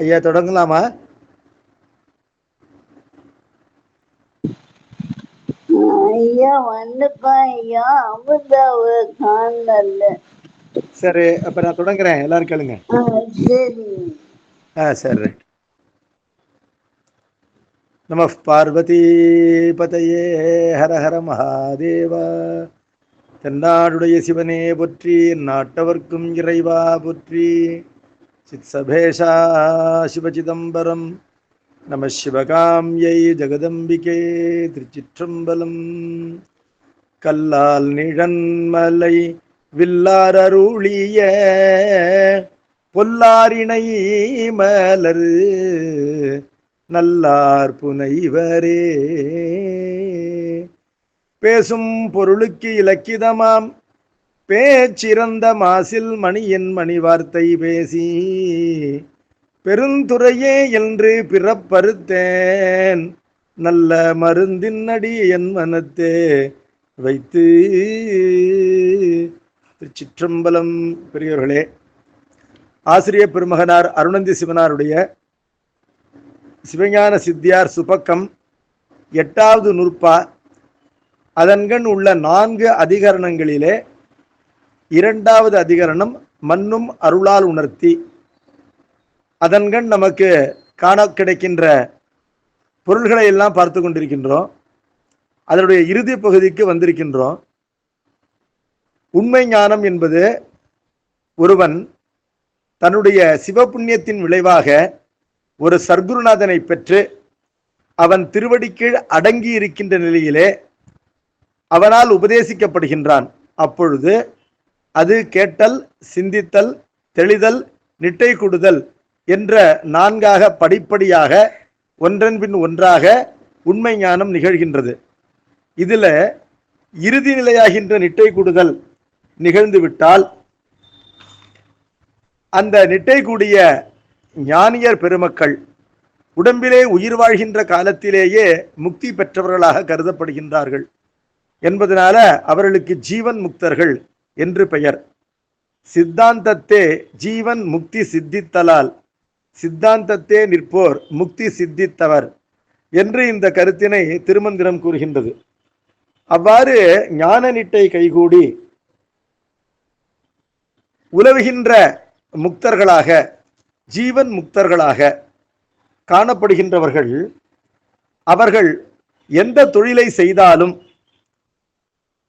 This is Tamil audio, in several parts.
ஐயா தொடங்கலாமா? ஐயா வந்துப்பா ஐயா, அமுதாவை காணல. சரி, அப்ப நான் தொடங்குறேன், எல்லாரும் கேளுங்க. சரி. சரி. நம பார்வதி பதையே ஹர ஹர மகாதேவா. தென்னாடுடைய சிவனே போற்றி, நாட்டவர்க்கும் இறைவா போற்றி. சித்சபேஷா சிவசிதம்பரம் நம சிவகாமியை ஜெகதம்பிகே. திருச்சிற்றம்பலம். கல்லால் நிழன்மலை வில்லாரருளிய பொல்லாரினை மலர் நல்லார் புனைவரே. பேசும் பொருளுக்கு இலக்கிதமாம் பேச்சிறந்த மாசில் மணியின் மணி வார்த்தை பேசி பெருந்துறையே என்று பிறப்பறுத்தேன் நல்ல மருந்தின் அடி என் மனத்தே வைத்து. திருச்சிற்றம்பலம். பெரியவர்களே, ஆசிரியர் பெருமகனார் அருணந்தி சிவனாருடைய சிவஞான சித்தியார் சுபக்கம் 8வது நூற்பா, அதன்கண் உள்ள 4 அதிகரணங்களிலே 2வது அதிகரணம் மன்னும் அருளால் உணர்த்தி. அதன்கண் நமக்கு காண கிடைக்கின்ற பொருள்களை எல்லாம் பார்த்து கொண்டிருக்கின்றோம். அதனுடைய இறுதி பகுதிக்கு வந்திருக்கின்றோம். உண்மை ஞானம் என்பது ஒருவன் தன்னுடைய சிவபுண்ணியத்தின் விளைவாக ஒரு சர்க்குருநாதனை பெற்று அவன் திருவடிக்கீழ் அடங்கி இருக்கின்ற நிலையிலே அவனால் உபதேசிக்கப்படுகின்றான். அப்பொழுது அது கேட்டல், சிந்தித்தல், தெளிதல், நிட்டை கொடுதல் என்ற 4ஆக படிப்படியாக ஒன்றன் பின் ஒன்றாக உண்மை ஞானம் நிகழ்கின்றது. இதுல இறுதி நிலையாகின்ற நிட்டை கூடுதல் நிகழ்ந்து விட்டால் அந்த நிட்டை கூடிய ஞானியர் பெருமக்கள் உடம்பிலே உயிர் வாழ்கின்ற காலத்திலேயே முக்தி பெற்றவர்களாக கருதப்படுகின்றார்கள் என்பதனால அவர்களுக்கு ஜீவன் முக்தர்கள் என்று பெயர். சித்தாந்தத்தே ஜீவன் முக்தி சித்தித்தலால் சித்தாந்தத்தே நிற்போர் முக்தி சித்தித்தவர் என்று இந்த கருத்தினை திருமந்திரம் கூறுகின்றது. அவ்வாறு ஞான நிட்டை கைகூடி உலவுகின்ற முக்தர்களாக, ஜீவன் முக்தர்களாக காணப்படுகின்றவர்கள் அவர்கள் எந்த தொழிலை செய்தாலும்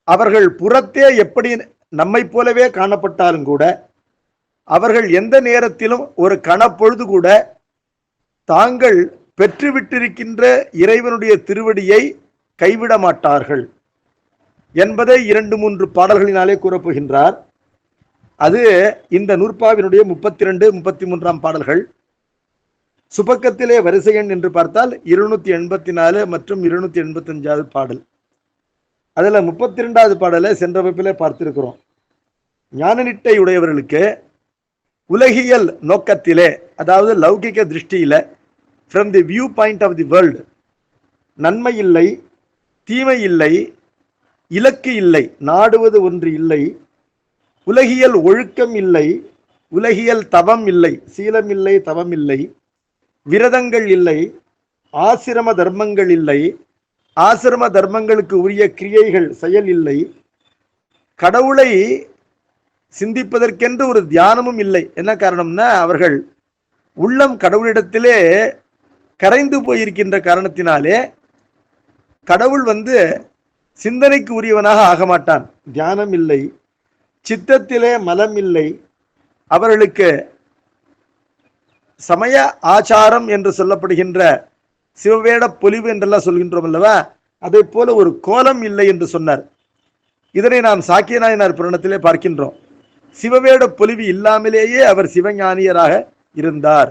அவர்கள் புறத்தே எப்படி நம்மை போலவே காணப்பட்டாலும் கூட அவர்கள் எந்த நேரத்திலும் ஒரு கணப்பொழுது கூட தாங்கள் பெற்றுவிட்டிருக்கின்ற இறைவனுடைய திருவடியை கைவிட மாட்டார்கள் என்பதை 2-3 பாடல்களினாலே கூறப்போகின்றார். அது இந்த நூற்பாவினுடைய 32, 33ஆம் பாடல்கள். சுபக்கத்திலே வரிசை எண் என்று பார்த்தால் 284 மற்றும் 285வது பாடல். அதுல 32வது பாடலை சென்ற வகுப்பிலே பார்த்திருக்கிறோம். ஞான நிட்டை உடையவர்களுக்கு உலகியல் நோக்கத்திலே, அதாவது லௌகிக திருஷ்டியில, from the view point of the world, நன்மை இல்லை, தீமை இல்லை, இலக்கு இல்லை, நாடுவது ஒன்று இல்லை, உலகியல் ஒழுக்கம் இல்லை, உலகியல் தவம் இல்லை, சீலம் இல்லை, தவம் இல்லை, விரதங்கள் இல்லை, ஆசிரம தர்மங்கள் இல்லை, ஆசிரம தர்மங்களுக்கு உரிய கிரியைகள் செயல் இல்லை, கடவுளை சிந்திப்பதற்கென்று ஒரு தியானமும் இல்லை. என்ன காரணம்னா அவர்கள் உள்ளம் கடவுளிடத்திலே கரைந்து போயிருக்கின்ற காரணத்தினாலே கடவுள் சிந்தனைக்கு உரியவனாக ஆக மாட்டான். தியானம் இல்லை, சித்தத்திலே மலம் இல்லை. அவர்களுக்கு சமய ஆச்சாரம் என்று சொல்லப்படுகின்ற சிவவேட பொலிவு என்றெல்லாம் சொல்கின்றோம் அல்லவா, அதை போல ஒரு கோலம் இல்லை என்று சொன்னார். இதனை நாம் சாக்கிய நாயனார் புராணத்திலே பார்க்கின்றோம். சிவவேட பொலிவு இல்லாமலேயே அவர் சிவஞானியராக இருந்தார்.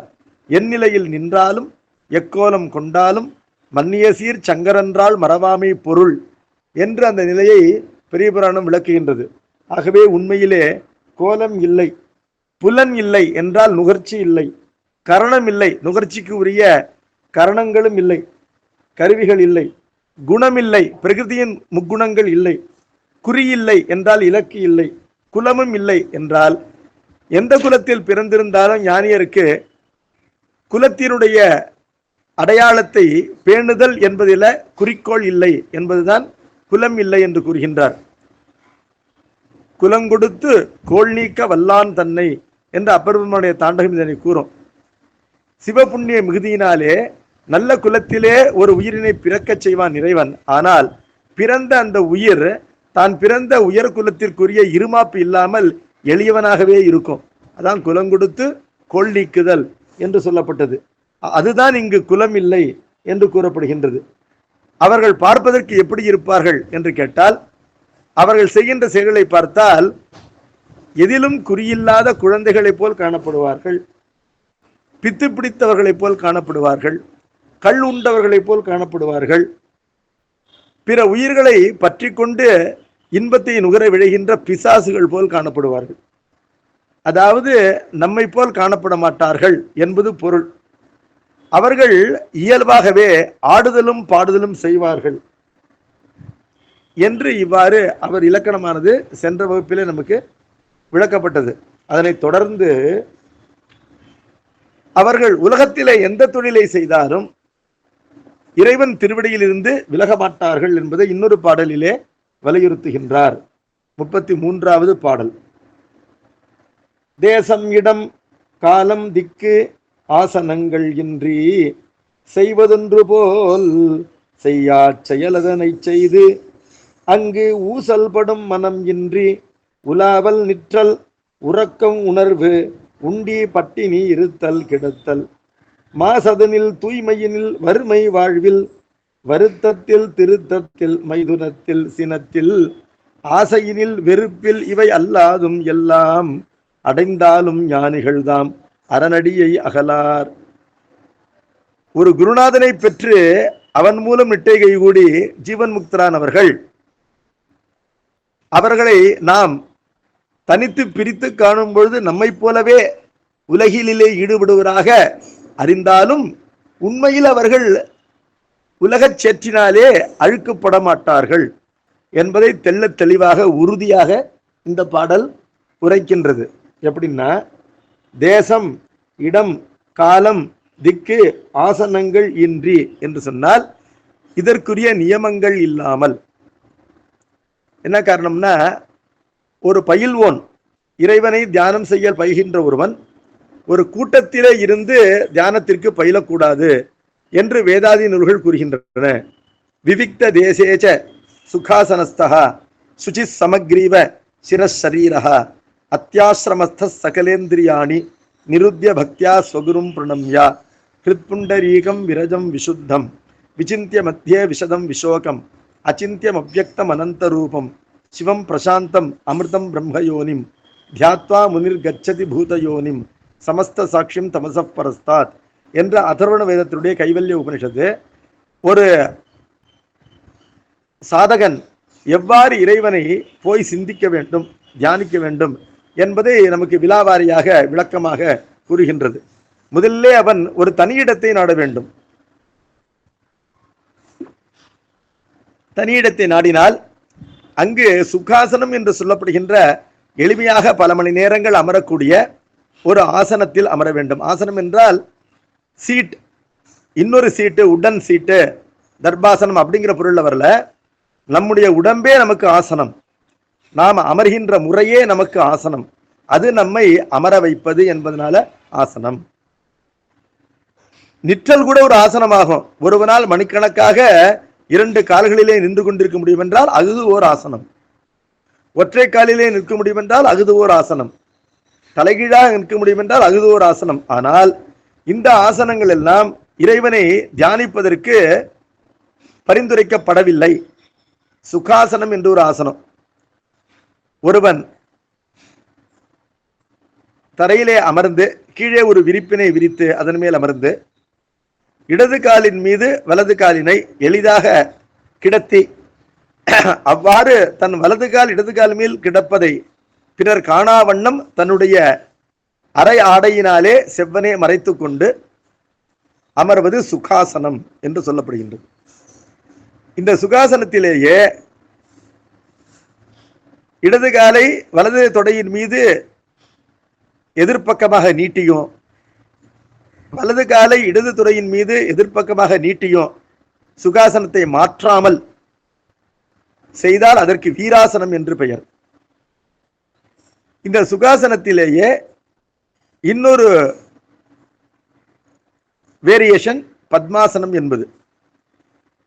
எந்நிலையில் நின்றாலும் எக்கோலம் கொண்டாலும் மன்னிய சீர் சங்கரன்றால் மறவாமை பொருள் என்று அந்த நிலையை பெரிய புராணம் விளக்குகின்றது. ஆகவே உண்மையிலே கோலம் இல்லை, புலன் இல்லை என்றால் நுகர்ச்சி இல்லை, கரணம் இல்லை, நுகர்ச்சிக்கு உரிய கரணங்களும் இல்லை, கருவிகள் இல்லை, குணமில்லை, பிரகிருதியின் முக்குணங்கள் இல்லை, குறி இல்லை என்றால் இலக்கு இல்லை, குலமும் இல்லை என்றால் எந்த குலத்தில் பிறந்திருந்தாலும் ஞானியருக்கு குலத்தினுடைய அடையாளத்தை பேணுதல் என்பதில் குறிக்கோள் இல்லை என்பதுதான் குலம் இல்லை என்று கூறுகின்றார். குலங்கொடுத்து கோள் நீக்க வல்லான் தன்னை என்ற அப்பெருமானுடைய தாண்டகம் இதனை கூறும். சிவபுண்ணிய மிகுதியினாலே நல்ல குலத்திலே ஒரு உயிரினை பிறக்கச் செய்வான் இறைவன். ஆனால் பிறந்த அந்த உயிர் தான் பிறந்த உயர் குலத்திற்குரிய இருமாப்பு இல்லாமல் எளியவனாகவே இருக்கும். அதான் குலங்கொடுத்து கோள் நீக்குதல் என்று சொல்லப்பட்டது. அதுதான் இங்கு குலம் இல்லை என்று கூறப்படுகின்றது. அவர்கள் பார்ப்பதற்கு எப்படி இருப்பார்கள் என்று கேட்டால், அவர்கள் செய்கின்ற செயல்களை பார்த்தால் எதிலும் குறியில்லாத குழந்தைகளைப் போல் காணப்படுவார்கள், பித்து பிடித்தவர்களைப் போல் காணப்படுவார்கள், கள் உண்டவர்களைப் போல் காணப்படுவார்கள், பிற உயிர்களை பற்றி கொண்டு இன்பத்தை நுகர விழைகின்ற பிசாசுகள் போல் காணப்படுவார்கள். அதாவது நம்மை போல் காணப்பட மாட்டார்கள் என்பது பொருள். அவர்கள் இயல்பாகவே ஆடுதலும் பாடுதலும் செய்வார்கள் என்று இவ்வாறு அவர் இலக்கணமானது சென்ற வகுப்பிலே நமக்கு விளக்கப்பட்டது. அதனைத் தொடர்ந்து அவர்கள் உலகத்திலே எந்த தொழிலை செய்தாலும் இறைவன் திருவடியில் இருந்து விலக மாட்டார்கள் என்பதை இன்னொரு பாடலிலே வலியுறுத்துகின்றார். 33வது பாடல். தேசம் இடம் காலம் திக்கு ஆசனங்கள் இன்றி செய்வதொன்று போல் செய்யா செயலதனை செய்து அங்கு ஊசல்படும் மனம் இன்றி உலாவல் நிற்றல் உறக்கம் உணர்வு உண்டி பட்டினி இருத்தல் கிடத்தல் மாசதனில் தூய்மையினில் வறுமை வாழ்வில் வருத்தத்தில் திருத்தத்தில் மைதுனத்தில் சினத்தில் ஆசையினில் வெறுப்பில் இவை அல்லாதும் எல்லாம் அடைந்தாலும் ஞானிகள்தாம் அரணடியை அகலார். ஒரு குருநாதனை பெற்று அவன் மூலம் நிட்டை கைகூடி ஜீவன் முக்தரானவர்கள், அவர்களை நாம் தனித்து பிரித்து காணும் பொழுது நம்மை போலவே உலகிலே ஈடுபடுவராக அறிந்தாலும் உண்மையில் அவர்கள் உலகச் சேற்றினாலே அழுக்கப்பட மாட்டார்கள் என்பதை தெள்ள தெளிவாக உறுதியாக இந்த பாடல் உரைக்கின்றது. எப்படின்னா, தேசம் இடம் காலம் திக்கு ஆசனங்கள் இன்றி என்று சொன்னால் இதற்குரிய நியமங்கள் இல்லாமல். என்ன காரணம்னா, ஒரு பயில்வோன் இறைவனை தியானம் செய்ய பயில்கின்ற ஒருவன் ஒரு கூட்டத்திலே இருந்து தியானத்திற்கு பயிலக்கூடாது என்று வேதாதி நூல்கள் கூறுகின்றன. விவிக்த தேசேச்ச சுகாசனஸ்தா சுச்சி சமக்ரீவ சிரசரீரஹ அத்தியாசிரமஸ்த சகலேந்திரியாணி நிருத்திய பக்தியா ஸ்வகுரும் பிரணம்யா ஹிருத்புண்டரீகம் விரஜம் விசுத்தம் விசிந்திய மத்தியே விஷதம் விஷோகம் அச்சிந்தியம் அவ்யக்தம் அனந்தரூபம் சிவம் பிரசாந்தம் அமிர்தம் பிரம்மயோனிம் தியாத்வா முனிர் கச்சதி பூதயோனிம் சமஸ்த சாட்சியம் தமசப் பரஸ்தாத் என்ற அதர்வண வேதத்தினுடைய கைவல்ய உபனிஷத்து ஒரு சாதகன் எவ்வாறு இறைவனை போய் சிந்திக்க வேண்டும், தியானிக்க வேண்டும் என்பதை நமக்கு விலாவாரியாக விளக்கமாக கூறுகின்றது. முதலிலே அவன் ஒரு தனியிடத்தை நாட வேண்டும். தனியிடத்தை நாடினால் அங்கு சுகாசனம் என்று சொல்லப்படுகின்ற எளிமையாக பல மணி நேரங்கள் அமரக்கூடிய ஒரு ஆசனத்தில் அமர வேண்டும். ஆசனம் என்றால் சீட், இன்னொரு சீட்டு, உடன் சீட்டு, தர்பாசனம் அப்படிங்கிற பொருள்ல வரல. நம்முடைய உடம்பே நமக்கு ஆசனம், நாம் அமர்கின்ற முறையே நமக்கு ஆசனம், அது நம்மை அமர வைப்பது என்பதனால ஆசனம். நிற்றல் கூட ஒரு ஆசனமாகும். ஒருவனால் மணிக்கணக்காக 2 கால்களிலே நின்று கொண்டிருக்க முடியும் என்றால் அது ஓர் ஆசனம். ஒற்றை காலிலே நிற்க முடியும் என்றால் அது ஓர் ஆசனம். தலைகீழாக நிற்க முடியும் என்றால் அது ஓர் ஆசனம். ஆனால் இந்த ஆசனங்கள் எல்லாம் இறைவனை தியானிப்பதற்கு பரிந்துரைக்கப்படவில்லை. சுகாசனம் என்று ஒரு ஆசனம். ஒருவன் தரையிலே அமர்ந்து கீழே ஒரு விரிப்பினை விரித்து அதன் மேல் அமர்ந்து இடது காலின் மீது வலது காலினை எளிதாக கிடத்தி அவ்வாறு தன் வலது கால் இடது கால் மேல் கிடப்பதை பிறர் காணாவண்ணம் தன்னுடைய அரை ஆடையினாலே செவ்வனே மறைத்து கொண்டு அமர்வது சுகாசனம் என்று சொல்லப்படுகின்றது. இந்த சுகாசனத்திலேயே இடது காலை வலது தொடையின் மீது எதிர்ப்பக்கமாக நீட்டியும் வலது காலை இடது துறையின் மீது எதிர்ப்பக்கமாக நீட்டியும் சுகாசனத்தை மாற்றாமல் செய்தால் அதற்கு வீராசனம் என்று பெயர். இந்த சுகாசனத்திலேயே இன்னொரு வேரியேஷன் பத்மாசனம் என்பது.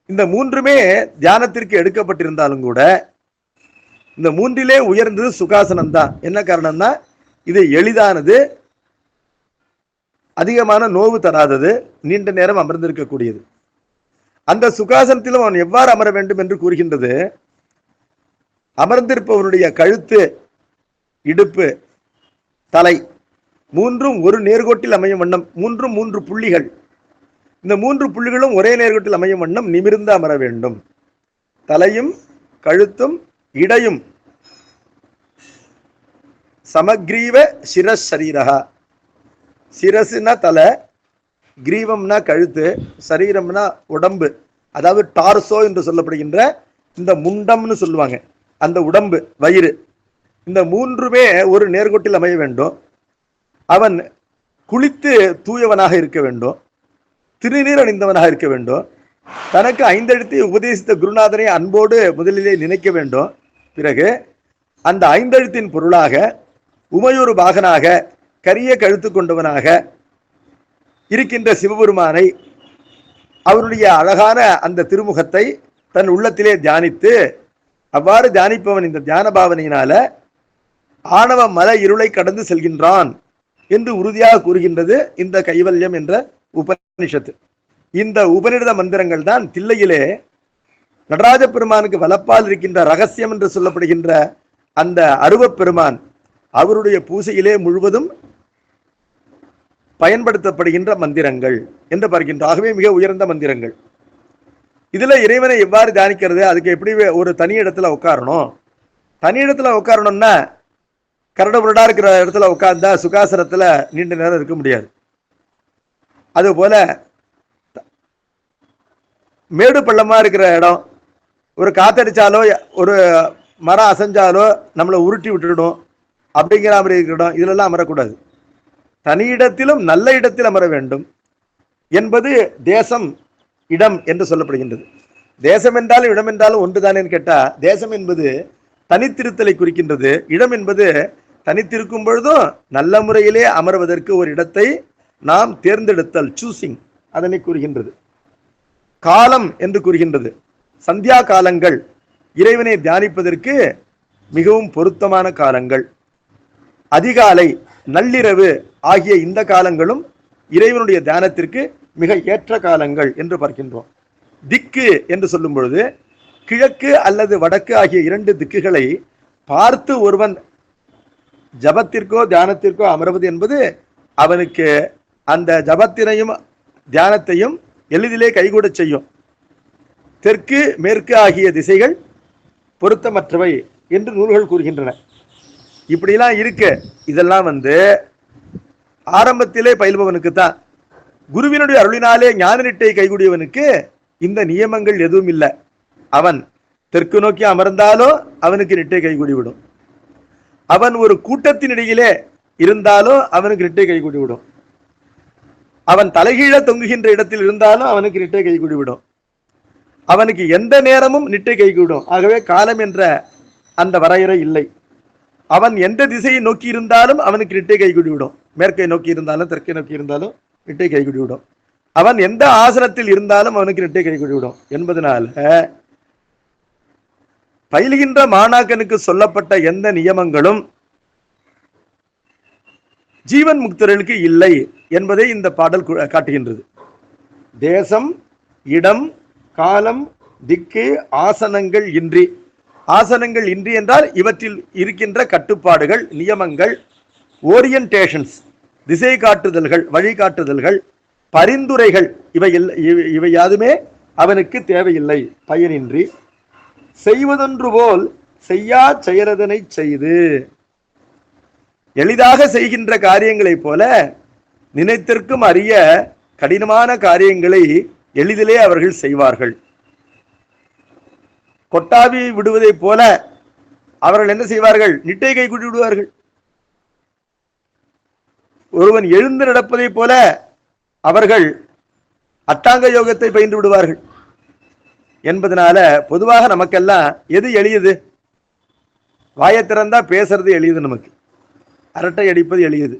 இந்த மூன்றுமே தியானத்திற்கு எடுக்கப்பட்டிருந்தாலும் கூட இந்த மூன்றிலே உயர்ந்தது சுகாசனம் தான். என்ன காரணம்னா இது எளிதானது, அதிகமான நோவு தராதது, நீண்ட நேரம் அமர்ந்திருக்கக்கூடியது. அந்த சுகாசனத்திலும் அவன் எவ்வாறு அமர வேண்டும் என்று கூறுகின்றது. அமர்ந்திருப்பவனுடைய கழுத்து, இடுப்பு, தலை மூன்றும் ஒரு நேர்கோட்டில் அமையும் வண்ணம், மூன்றும் 3 புள்ளிகள், இந்த 3 புள்ளிகளும் ஒரே நேர்கோட்டில் அமையும் வண்ணம் நிமிர்ந்து அமர வேண்டும். தலையும் கழுத்தும் இடையும் சமக்ரீவ சிரசரீரா. சிரசுனா தலை, கிரீவம்னா கழுத்து, சரீரம்னா உடம்பு, அதாவது டார்சோ என்று சொல்லப்படுகின்ற இந்த முண்டம்னு சொல்லுவாங்க, அந்த உடம்பு, வயிறு, இந்த மூன்றுமே ஒரு நேர்கோட்டில் அமைய வேண்டும். அவன் குளித்து தூயவனாக இருக்க வேண்டும், திருநீர் அணிந்தவனாக இருக்க வேண்டும். தனக்கு 5 எழுத்தை உபதேசித்த குருநாதனை அன்போடு முதலிலே நினைக்க வேண்டும். பிறகு அந்த 5 எழுத்தின் பொருளாக உமையொரு பாகனாக கரிய கழுத்து கொண்டவனாக இருக்கின்ற சிவபெருமானை, அவருடைய அழகான அந்த திருமுகத்தை தன் உள்ளத்திலே தியானித்து, அவ்வாறு தியானிப்பவன் இந்த தியான பாவனையினால ஆணவ மல இருளை கடந்து செல்கின்றான் என்று உறுதியாக கூறுகின்றது இந்த கைவல்யம் என்ற உபனிஷத்து. இந்த உபநிடத மந்திரங்கள் தான் தில்லையிலே நடராஜ பெருமானுக்கு வலப்பால் இருக்கின்ற ரகசியம் என்று சொல்லப்படுகின்ற அந்த அருவப் பெருமான் அவருடைய பூசையிலே முழுவதும் பயன்படுத்தப்படுகின்ற மந்திரங்கள் என்று பார்க்கின்றோம். ஆகவே மிக உயர்ந்த மந்திரங்கள். இதுல இறைவனை எவ்வாறு தியானிக்கிறது, அதுக்கு எப்படி ஒரு தனி இடத்துல உட்காரணும். தனி இடத்துல உட்காரணும்னா கரடுமுரடா இருக்கிற இடத்துல உட்கார்ந்தா சுகாசனத்துல நீண்ட நேரம் இருக்க முடியாது. அதுபோல மேடு பள்ளமா இருக்கிற இடம், ஒரு காத்தடிச்சாலோ ஒரு மரம் அசைஞ்சாலோ நம்மளை உருட்டி விட்டுடும், அப்படிங்கிற மாதிரி இருக்கிற இடம், இதுலெல்லாம் அமரக்கூடாது. தனி இடத்திலும் நல்ல இடத்தில் அமர வேண்டும் என்பது தேசம், இடம் என்று சொல்லப்படுகின்றது. தேசம் என்றாலும் இடம் என்றாலும் ஒன்றுதானேன்னு கேட்டா, தேசம் என்பது தனித்திருத்தலை குறிக்கின்றது. இடம் என்பது தனித்திருக்கும் பொழுதும் நல்ல முறையிலே அமர்வதற்கு ஒரு இடத்தை நாம் தேர்ந்தெடுத்தல், சூசிங், அதனை கூறுகின்றது. காலம் என்று கூறுகின்றது. சந்தியா காலங்கள் இறைவனை தியானிப்பதற்கு மிகவும் பொருத்தமான காலங்கள். அதிகாலை, நள்ளிரவு ஆகிய இந்த காலங்களும் இறைவனுடைய தியானத்திற்கு மிக ஏற்ற காலங்கள் என்று பார்க்கின்றோம். திக்கு என்று சொல்லும் பொழுது கிழக்கு அல்லது வடக்கு ஆகிய 2 திக்குகளை பார்த்து ஒருவன் ஜபத்திற்கோ தியானத்திற்கோ அமர்வது என்பது அவனுக்கு அந்த ஜபத்தினையும் தியானத்தையும் எளிதிலே கைகூட செய்யும். தெற்கு மேற்கு ஆகிய திசைகள் பொருத்தமற்றவை என்று நூல்கள் கூறுகின்றன. இப்படிலாம் இருக்கு. இதெல்லாம் ஆரம்பத்திலே பயில்பவனுக்கு தான். குருவினுடைய அருளினாலே ஞான நிட்டை கைகூடியவனுக்கு இந்த நியமங்கள் எதுவும் இல்லை. அவன் தெற்கு நோக்கி அமர்ந்தாலோ அவனுக்கு நிட்டை கைகூடிவிடும். அவன் ஒரு கூட்டத்தினிடையிலே இருந்தாலும் அவனுக்கு நிட்டை கைகூடிவிடும். அவன் தலைகீழ தொங்குகின்ற இடத்தில் இருந்தாலும் அவனுக்கு நிட்டை கைகூடிவிடும். அவனுக்கு எந்த நேரமும் நிட்டை கைகூடும். ஆகவே காலம் என்ற அந்த வரையறை இல்லை. அவன் எந்த திசையை நோக்கி இருந்தாலும் அவனுக்கு நிட்டை கைகூடிவிடும். மேற்கை நோக்கி இருந்தாலும் தெற்கை நோக்கி இருந்தாலும் நிட்டை கைகூடிவிடும். அவன் எந்த ஆசனத்தில் இருந்தாலும் அவனுக்கு நிட்டை கைகூடிவிடும் என்பதனால பயிலுகின்ற மாணாக்கனுக்கு சொல்லப்பட்ட எந்த நியமங்களும் ஜீவன் முக்தர்களுக்கு இல்லை என்பதை இந்த பாடல் காட்டுகின்றது. தேசம், இடம், காலம், திக்கு, ஆசனங்கள் இன்றி. ஆசனங்கள் இன்றி என்றால் இவற்றில் இருக்கின்ற கட்டுப்பாடுகள், நியமங்கள், ஓரியன்டேஷன்ஸ், திசை காட்டுதல்கள், வழிகாட்டுதல்கள், பரிந்துரைகள் இவை யாதுமே அவனுக்கு தேவையில்லை. பயனின்றி செய்வதொன்று போல் செய்யா செயறதனை செய்து. எளிதாக செய்கின்ற காரியங்களைப் போல நினைத்திற்கும் அறிய கடினமான காரியங்களை எளிதிலே அவர்கள் செய்வார்கள். கொட்டாவி விடுவதை போல அவர்கள் என்ன செய்வார்கள்? நிட்டை கைகூடி விடுவார்கள். ஒருவன் எழுந்து நடப்பதை போல அவர்கள் அட்டாங்க யோகத்தை பயின்று விடுவார்கள் என்பதனால பொதுவாக நமக்கெல்லாம் எது எளியது? வாயை திறந்தா பேசுறது எளியது, நமக்கு அரட்டை அடிப்பது எளியது,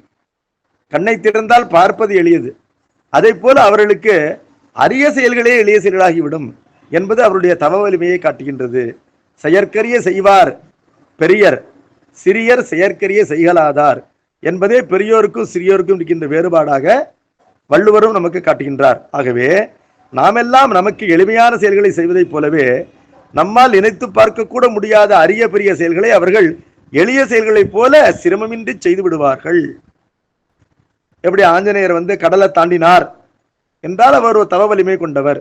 கண்ணை திறந்தால் பார்ப்பது எளியது. அதை போல அவர்களுக்கு அரிய செயல்களே எளிய செயல்களாகிவிடும் என்பது அவருடைய தவ வலிமையை காட்டுகின்றது. செயற்கரிய செய்வார் பெரியர், சிறியர் செயற்கரிய செய்கலாதார் என்பதே பெரியோருக்கும் சிறியோருக்கும் இருக்கின்ற வேறுபாடாக வள்ளுவரும் நமக்கு காட்டுகின்றார். ஆகவே நாமெல்லாம் நமக்கு எளிமையான செயல்களை செய்வதைப் போலவே நம்மால் நினைத்து பார்க்க கூட முடியாத அரிய பெரிய செயல்களை அவர்கள் எளிய செயல்களைப் போல சிரமமின்றி செய்து விடுவார்கள். எப்படி ஆஞ்சநேயர் கடலை தாண்டினார் என்றால் அவர் ஒரு தவ வலிமை கொண்டவர்.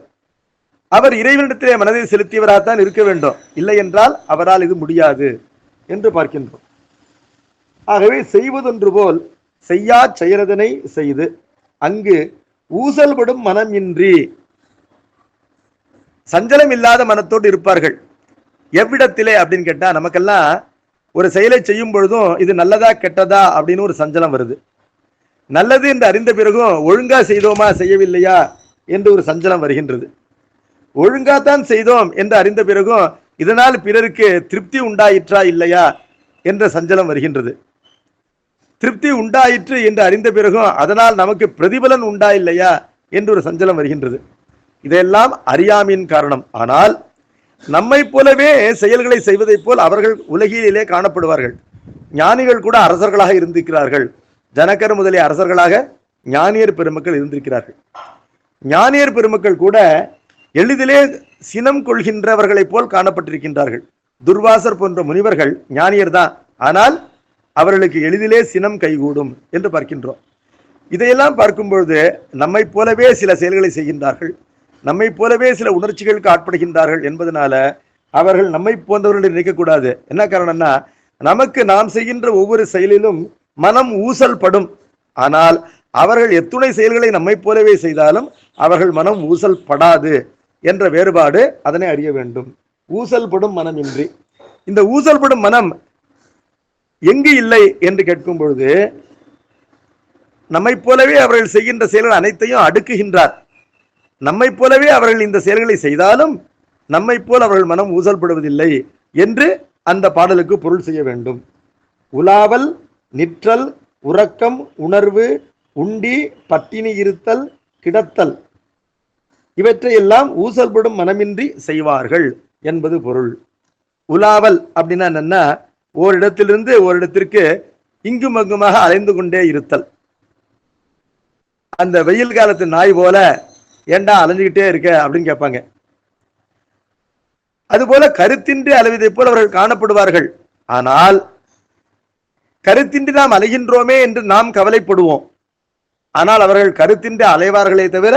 அவர் இறைவனிடத்திலே மனதை செலுத்தியவராகத்தான் இருக்க வேண்டும், இல்லை என்றால் அவரால் இது முடியாது என்று பார்க்கின்றோம். ஆகவே செய்வதொன்று போல் செய்யா செயலதனை செய்து அங்கு ஊசல்படும் மனம் இன்றி சஞ்சலம் இல்லாத மனத்தோடு இருப்பார்கள். எவ்விடத்திலே அப்படின்னு கேட்டா, நமக்கெல்லாம் ஒரு செயலை செய்யும் பொழுதும் இது நல்லதா கெட்டதா அப்படின்னு ஒரு சஞ்சலம் வருது. நல்லது என்று அறிந்த பிறகும் ஒழுங்கா செய்தோமா செய்யவில்லையா என்று ஒரு சஞ்சலம் வருகின்றது. ஒழுங்காத்தான் செய்தோம் என்று அறிந்த பிறகும் இதனால் பிறருக்கு திருப்தி உண்டாயிற்றா இல்லையா என்ற சஞ்சலம் வருகின்றது. திருப்தி உண்டாயிற்று என்று அறிந்த பிறகும் அதனால் நமக்கு பிரதிபலன் உண்டா இல்லையா என்று ஒரு சஞ்சலம் வருகின்றது. இதெல்லாம் அறியாமையின் காரணம். ஆனால் நம்மை போலவே செயல்களை செய்வதைப் போல் அவர்கள் உலகிலே காணப்படுவார்கள். ஞானிகள் கூட அரசர்களாக இருந்திருக்கிறார்கள். ஜனகர் முதலிய அரசர்களாக ஞானியர் பெருமக்கள் இருந்திருக்கிறார்கள். ஞானியர் பெருமக்கள் கூட எளிதிலே சினம் கொள்கின்றவர்களைப் போல் காணப்பட்டிருக்கின்றார்கள். துர்வாசர் போன்ற முனிவர்கள் ஞானியர் தான், ஆனால் அவர்களுக்கு எளிதிலே சினம் கைகூடும் என்று பார்க்கின்றோம். இதையெல்லாம் பார்க்கும் பொழுது நம்மை போலவே சில செயல்களை செய்கின்றார்கள், நம்மை போலவே சில உணர்ச்சிகளுக்கு ஆட்படுகின்றார்கள் என்பதனால அவர்கள் நம்மை போன்றவர்கள் நினைக்கக்கூடாது. என்ன காரணம்னா, நமக்கு நாம் செய்கின்ற ஒவ்வொரு செயலிலும் மனம் ஊசல் படும். ஆனால் அவர்கள் எத்துணை செயல்களை நம்மை போலவே செய்தாலும் அவர்கள் மனம் ஊசல் படாது என்ற வேறுபாடு, அதனை அறிய வேண்டும். ஊசல் படும் மனம் இன்றி, இந்த ஊசல் படும் மனம் எங்கு இல்லை என்று கேட்கும் பொழுது நம்மை போலவே அவர்கள் செய்கின்ற செயல்கள் அனைத்தையும் அடுக்குகின்றார். நம்மை போலவே அவர்கள் இந்த செயல்களை செய்தாலும் நம்மை போல் அவர்கள் மனம் ஊசல் படுவதில்லை என்று அந்த பாடலுக்கு பொருள் செய்ய வேண்டும். உலாவல், நிற்றல், உறக்கம், உணர்வு, உண்டி, பட்டினி இருத்தல், கிடத்தல் இவற்றையெல்லாம் ஊசல்படும் மனமின்றி செய்வார்கள் என்பது பொருள். உலாவல் அப்படின்னா என்னன்னா, ஓரிடத்திலிருந்து ஓரிடத்திற்கு இங்கும் அங்குமாக அலைந்து கொண்டே இருத்தல். அந்த வெயில் காலத்து நாய் போல ஏண்டா அலைஞ்சுக்கிட்டே இருக்க அப்படின்னு கேட்பாங்க. அதுபோல கருத்தின்றி அலைவதை போல் அவர்கள் காணப்படுவார்கள். ஆனால் கருத்தின்றி நாம் அலைகின்றோமே என்று நாம் கவலைப்படுவோம். ஆனால் அவர்கள் கருத்தின்றி அலைவார்களே தவிர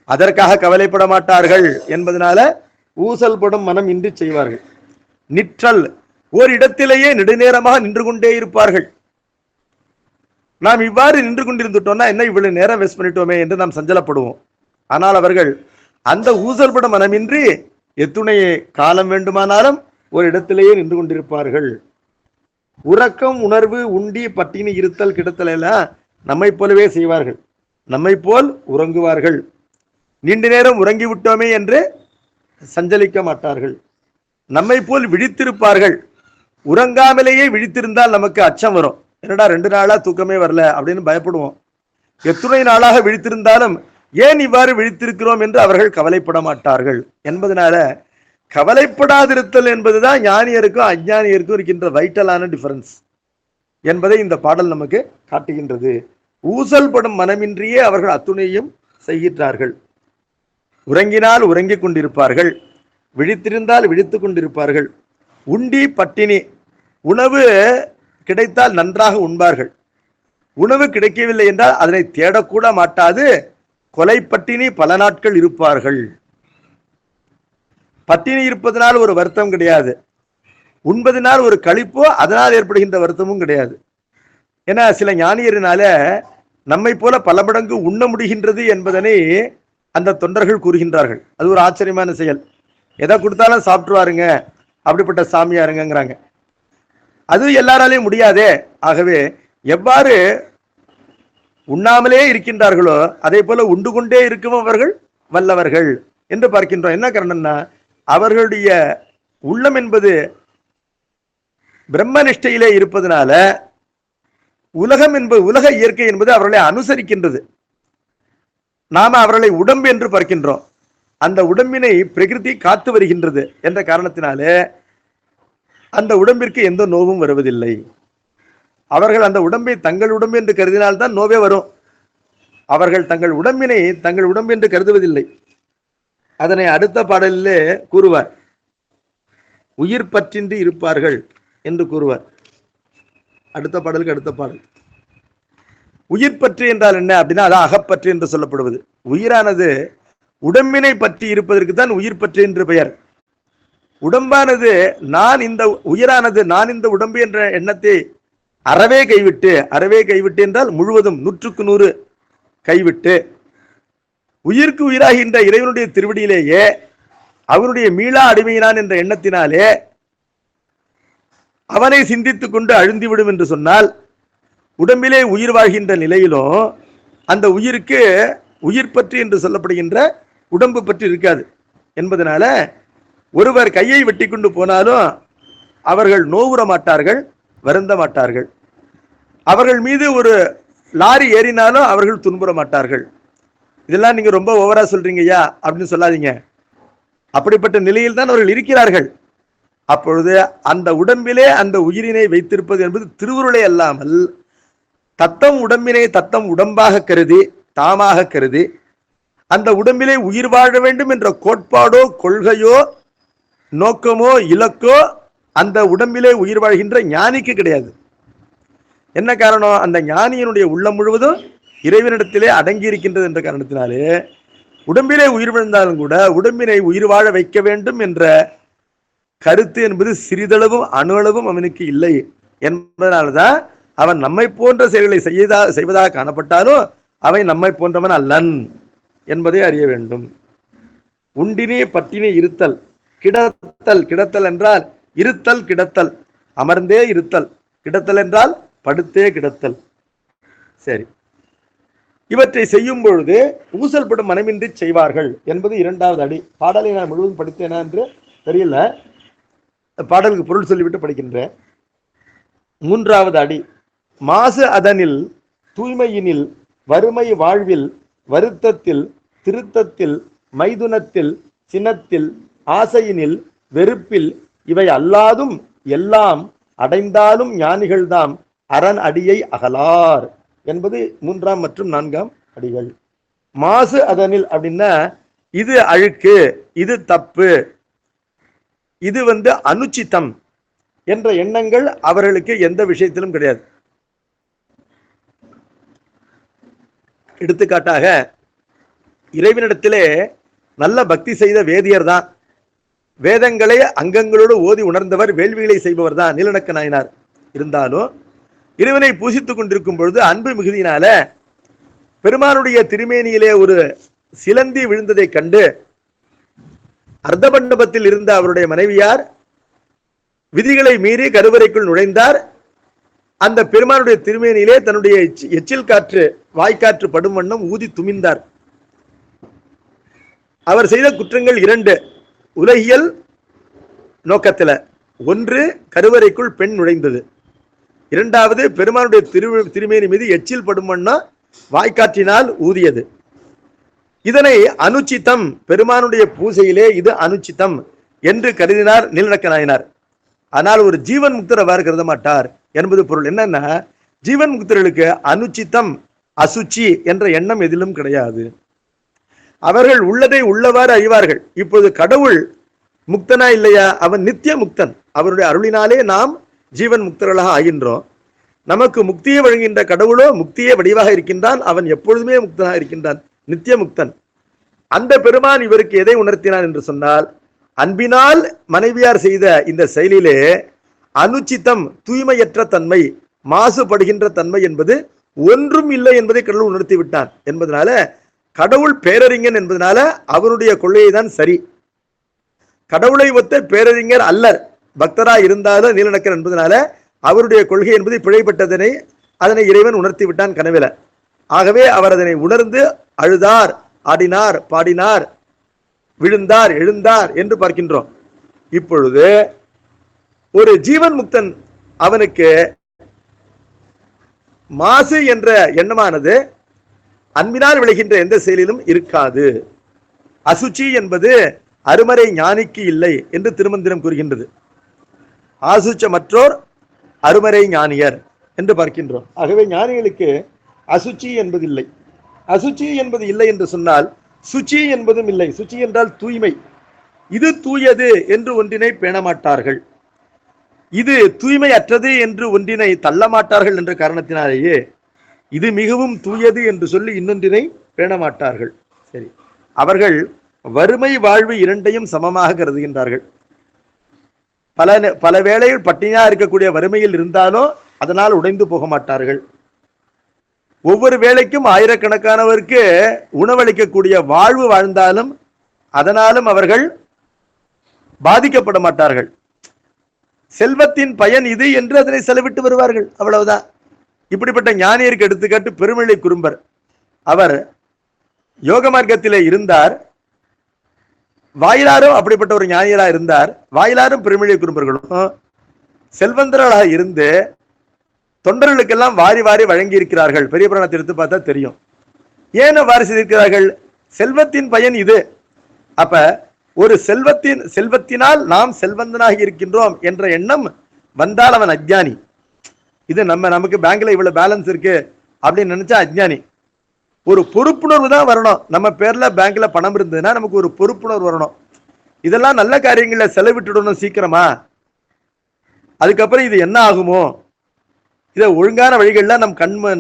அதற்காக கவலைப்பட மாட்டார்கள் என்பதனால ஊசல் படும் மனம் இன்றி செய்வார்கள். நிற்றல், ஓரிடத்திலேயே நெடுநேரமாக நின்று கொண்டே இருப்பார்கள். நாம் இவ்வாறு நின்று கொண்டிருந்துட்டோம்னா என்ன இவ்வளவு நேரம் வேஸ்ட் பண்ணிட்டோமே என்று நாம் சஞ்சலப்படுவோம். ஆனால் அவர்கள் அந்த ஊசல் படும் மனமின்றி எத்துணை காலம் வேண்டுமானாலும் ஒரு இடத்திலேயே நின்று கொண்டிருப்பார்கள். உறக்கம், உணர்வு, உண்டி, பட்டினி இருத்தல், கிடத்தல் எல்லாம் நம்மை போலவே செய்வார்கள். நம்மை போல் உறங்குவார்கள். நீண்ட நேரம் உறங்கி விட்டோமே என்று சஞ்சலிக்க மாட்டார்கள். நம்மை போல் விழித்திருப்பார்கள். உறங்காமலேயே விழித்திருந்தால் நமக்கு அச்சம் வரும். என்னடா 2 நாளா தூக்கமே வரல அப்படின்னு பயப்படுவோம். எத்துணை நாளாக விழித்திருந்தாலும் ஏன் இவ்வாறு விழித்திருக்கிறோம் என்று அவர்கள் கவலைப்பட மாட்டார்கள் என்பதனால கவலைப்படாதிருத்தல் என்பதுதான் ஞானியருக்கும் அஞ்ஞானியருக்கும் இருக்கின்ற வைட்டலான டிஃபரன்ஸ் என்பதை இந்த பாடல் நமக்கு காட்டுகின்றது. ஊசல் படும் மனமின்றியே அவர்கள் அத்துணையும் செய்கின்றார்கள். உறங்கினால் உறங்கிக் கொண்டிருப்பார்கள், விழித்திருந்தால் விழித்துக் கொண்டிருப்பார்கள். உண்டி, பட்டினி, உணவு கிடைத்தால் நன்றாக உண்பார்கள். உணவு கிடைக்கவில்லை என்றால் அதனை தேடக்கூட மாட்டாது கொலை பட்டினி பல நாட்கள் இருப்பார்கள். பட்டினி இருப்பதனால் ஒரு வருத்தம் கிடையாது, உண்பதனால் ஒரு களிப்போ அதனால் ஏற்படுகின்ற வருத்தமும் கிடையாது. ஏன்னா சில ஞானியரினால நம்மை போல பல மடங்கு உண்ண முடிகின்றது என்பதனை அந்த தொண்டர்கள் கூறுகின்றார்கள். அது ஒரு ஆச்சரியமான செயல். எதை கொடுத்தாலும் சாப்பிட்டுருவாருங்க, அப்படிப்பட்ட சாமியாருங்கிறாங்க. அது எல்லாராலையும் முடியாதே. ஆகவே எவ்வாறு உண்ணாமலே இருக்கின்றார்களோ அதே போல உண்டு கொண்டே இருக்கும் அவர்கள் வல்லவர்கள் என்று பார்க்கின்றோம். என்ன காரணம்னா அவர்களுடைய உள்ளம் என்பது பிரம்ம நிஷ்டையிலே இருப்பதனால உலகம் என்பது உலக இயற்கை என்பது அவர்களை அனுசரிக்கின்றது. நாம அவர்களை உடம்பு என்று பார்க்கின்றோம். அந்த உடம்பினை பிரகிருதி காத்து வருகின்றது என்ற காரணத்தினாலே அந்த உடம்பிற்கு எந்த நோவும் வருவதில்லை. அவர்கள் அந்த உடம்பை தங்கள் உடம்பு என்று கருதினால்தான் நோவே வரும். அவர்கள் தங்கள் உடம்பினை தங்கள் உடம்பு என்று கருதுவதில்லை. அதனை அடுத்த பாடலிலே கூறுவார். உயிர் பற்றின்றி இருப்பார்கள் என்று கூறுவார். அடுத்த பாடலுக்கு அடுத்த பாடல். உயிர் பற்று என்றால் என்ன அப்படின்னா அது அகப்பற்று என்று சொல்லப்படுவது. உயிரானது உடம்பினை பற்றி இருப்பதற்கு தான் உயிர் பற்று என்று பெயர். உடம்பானது நான் இந்த உயிரானது நான் இந்த உடம்பு என்ற எண்ணத்தை அறவே கைவிட்டு என்றால் முழுவதும் 100% கைவிட்டு உயிருக்கு உயிராகின்ற இறைவனுடைய திருவடியிலேயே அவனுடைய மீளா அடிமையினான் என்ற எண்ணத்தினாலே அவனை சிந்தித்துக் கொண்டு அழுந்திவிடும் என்று சொன்னால் உடம்பிலே உயிர் வாழ்கின்ற நிலையிலும் அந்த உயிருக்கு உயிர் பற்றி என்று சொல்லப்படுகின்ற உடம்பு பற்றி இருக்காது என்பதனால ஒருவர் கையை வெட்டி கொண்டு போனாலும் அவர்கள் நோவுற மாட்டார்கள், வருந்த மாட்டார்கள். அவர்கள் மீது ஒரு லாரி ஏறினாலும் அவர்கள் துன்புற மாட்டார்கள். இதெல்லாம் நீங்க ரொம்ப ஓவரா சொல்றீங்க ஐயா அப்படின்னு சொல்லாதீங்க. அப்படிப்பட்ட நிலையில் தான் அவர்கள் இருக்கிறார்கள். அப்பொழுது அந்த உடம்பிலே அந்த உயிரினை வைத்திருப்பது என்பது திருவுருளை அல்லாமல் தத்தம் உடம்பினை தத்தம் உடம்பாக கருதி தாமாக கருதி அந்த உடம்பிலே உயிர் வாழ வேண்டும் என்ற கோட்பாடோ கொள்கையோ நோக்கமோ இலக்கோ அந்த உடம்பிலே உயிர் வாழ்கின்ற ஞானிக்கு கிடையாது. என்ன காரணம்? அந்த ஞானியினுடைய உள்ளம் முழுவதும் இறைவனிடத்திலே அடங்கி இருக்கின்றது என்ற காரணத்தினாலே உடம்பிலே உயிர் விழுந்தாலும் கூட உடம்பினை உயிர் வாழ வைக்க வேண்டும் என்ற கருத்து என்பது சிறிதளவும் அணு அளவும் அவனுக்கு இல்லை என்பதனால்தான் அவன் நம்மை போன்ற செயல்களை செய்வதாக காணப்பட்டாலும் அவை நம்மை போன்றவன் அல்லன் என்பதை அறிய வேண்டும். உண்டினே பட்டினே இருத்தல் கிடத்தல். கிடத்தல் என்றால் இருத்தல் கிடத்தல், அமர்ந்தே இருத்தல். கிடத்தல் என்றால் படுத்தே கிடத்தல். சரி, இவற்றை செய்யும் பொழுது ஊசல் படும் மனமின்றி செய்வார்கள் என்பது 2வது அடி. பாடலை நான் முழுவதும் படித்தேனா என்று தெரியல, பாடலுக்கு பொருள் சொல்லிவிட்டு படிக்கின்றேன். 3வது அடி. மாசு அதனில் தூய்மையினில் வறுமை வாழ்வில் வருத்தத்தில் திருத்தத்தில் மைதுனத்தில் சினத்தில் ஆசையினில் வெறுப்பில் இவை அல்லாதும் எல்லாம் அடைந்தாலும் ஞானிகள்தாம் அரண் அடியை அகலார் என்பது 3ஆம் மற்றும் 4ஆம் அடிகள். மாசு அதனில் அப்படின்னா இது அழுக்கு, இது தப்பு, இது அனுச்சிதம் என்ற எண்ணங்கள் அவர்களுக்கு எந்த விஷயத்திலும் கிடையாது. எடுத்துக்காட்டாக இறைவனிடத்திலே நல்ல பக்தி செய்த வேதியர் தான், வேதங்களை அங்கங்களோடு ஓதி உணர்ந்தவர், வேள்விகளை செய்பவர் தான் நீலநக்க நாயனார். இருந்தாலும் இறைவனை பூசித்துக் கொண்டிருக்கும் பொழுது அன்பு மிகுதியினால பெருமானுடைய திருமேனியிலே ஒரு சிலந்தி விழுந்ததை கண்டு அர்த்த மண்டபத்தில் இருந்த அவருடைய மனைவியார் விதிகளை மீறி கருவறைக்குள் நுழைந்தார். அந்த பெருமானுடைய திருமேனியிலே தன்னுடைய எச்சில் காற்று வாய்க்காற்று படும் வண்ணம் ஊதி துமிந்தார். அவர் செய்த குற்றங்கள் 2 உலகியல் நோக்கத்தில். 1 கருவறைக்குள் பெண் நுழைந்தது, 2வது பெருமானுடைய திருமேனி மீது எச்சில் படும் வண்ணம் வாய்க்காற்றினால் ஊதியது. இதனை அனுச்சிதம், பெருமானுடைய பூசையிலே இது அனுச்சிதம் என்று கருதினார் நீலநக்க நாயனார். ஆனால் ஒரு ஜீவன் முக்தர் அவ்வாறு கருத மாட்டார் என்பது பொருள். என்னன்னா ஜீவன் முக்தர்களுக்கு அனுச்சிதம் அசுச்சி என்ற எண்ணம் எதிலும் கிடையாது. அவர்கள் உள்ளதை உள்ளவாறு அறிவார்கள். இப்போது கடவுள் முக்தனா இல்லையா? அவன் நித்திய முக்தன். அவருடைய அருளினாலே நாம் ஜீவன் முக்தர்களாக ஆகின்றோம். நமக்கு முக்தியை வழங்குகின்ற கடவுளோ முக்தியே வடிவாக இருக்கின்றான். அவன் எப்பொழுதுமே முக்தனாக இருக்கின்றான், நித்திய முக்தன். அந்த பெருமான் இவருக்கு எதை உணர்த்தினான் என்று சொன்னால், அன்பினால் மனைவியார் செய்த இந்த செயலிலே அனுச்சிதம், தூய்மையற்ற தன்மை, மாசுபடுகின்ற தன்மை என்பது ஒன்றும் இல்லை என்பதை கடவுள் உணர்த்தி விட்டான் என்பதனால கடவுள் பேரறிஞன் என்பதனால அவருடைய கொள்கையை தான் சரி. கடவுளை ஒத்த பேரறிஞர் அல்லர், பக்தரா இருந்தாலும் நீலநக்கர் என்பதனால அவருடைய கொள்கை என்பது பிழைப்பட்டதனை அதனை இறைவன் உணர்த்தி விட்டான் கனவில. ஆகவே அவர் அதனை உணர்ந்து அழுதார், ஆடினார், பாடினார், விழுந்தார், எழுந்தார் என்று பார்க்கின்றோம். இப்பொழுது ஒரு ஜீவன் முக்தன் அவனுக்கு மாசு என்ற எண்ணமானது அன்பினால் விளைகின்ற எந்த செயலிலும் இருக்காது. அசுச்சி என்பது அருமறை ஞானிக்கு இல்லை என்று திருமந்திரம் கூறுகின்றது. ஆசுச்சமற்றோர் அருமறை ஞானியர் என்று பார்க்கின்றோம். ஆகவே ஞானிகளுக்கு அசுச்சி என்பது இல்லை. அசுச்சி என்பது இல்லை என்று சொன்னால் சுச்சி என்பதும் இல்லை. சுச்சி என்றால் தூய்மை. இது தூயது என்று ஒன்றினை பேணமாட்டார்கள், இது தூய்மை அற்றது என்று ஒன்றினை தள்ளமாட்டார்கள் என்ற காரணத்தினாலேயே இது மிகவும் தூயது என்று சொல்லி இன்னொன்றினை பேணமாட்டார்கள். சரி, அவர்கள் வறுமை வாழ்வு இரண்டையும் சமமாக கருதுகின்றார்கள். பல வேளையில் பட்டினியா இருக்கக்கூடிய வறுமையில் இருந்தாலும் அதனால் உடைந்து போக மாட்டார்கள். ஒவ்வொரு வேளைக்கும் ஆயிரக்கணக்கானவருக்கு உணவளிக்கக்கூடிய வாழ்வு வாழ்ந்தாலும் அதனாலும் அவர்கள் பாதிக்கப்பட மாட்டார்கள். செல்வத்தின் பயன் இது என்று அதனை செலவிட்டு வருவார்கள், அவ்வளவுதான். இப்படிப்பட்ட ஞானியருக்கு எடுத்துக்காட்டு பெருமிழை குறும்பர். அவர் யோக மார்க்கத்திலே இருந்தார், வாயிலாரும் அப்படிப்பட்ட ஒரு ஞானியரா இருந்தார். வாயிலாரும் பெருமிழை குறும்பர்களும் செல்வந்தர்களாக இருந்து தொண்டர்களுக்கெல்லாம் வாரி வாரி வழங்கி இருக்கிறார்கள். பெரிய புராணத்தை எடுத்து பார்த்தா தெரியும். ஏன் வாரி செய்திருக்கிறார்கள்? செல்வத்தின் பயன் இது. அப்ப ஒரு செல்வத்தினால் நாம் செல்வந்தனாக இருக்கின்றோம் என்ற எண்ணம் வந்தால் அவன் அஜ்ஞானி. இது நமக்கு பேங்க்ல இவ்வளவு பேலன்ஸ் இருக்கு அப்படின்னு நினைச்சா அஜ்ஞானி. ஒரு பொறுப்புணர்வு தான் வரணும். நம்ம பேர்ல பேங்க்ல பணம் இருந்ததுன்னா நமக்கு ஒரு பொறுப்புணர்வு வரணும். இதெல்லாம் நல்ல காரியங்களை செலவிட்டுடணும் சீக்கிரமா, அதுக்கப்புறம் இது என்ன ஆகுமோ, இதை ஒழுங்கான வழிகள்ல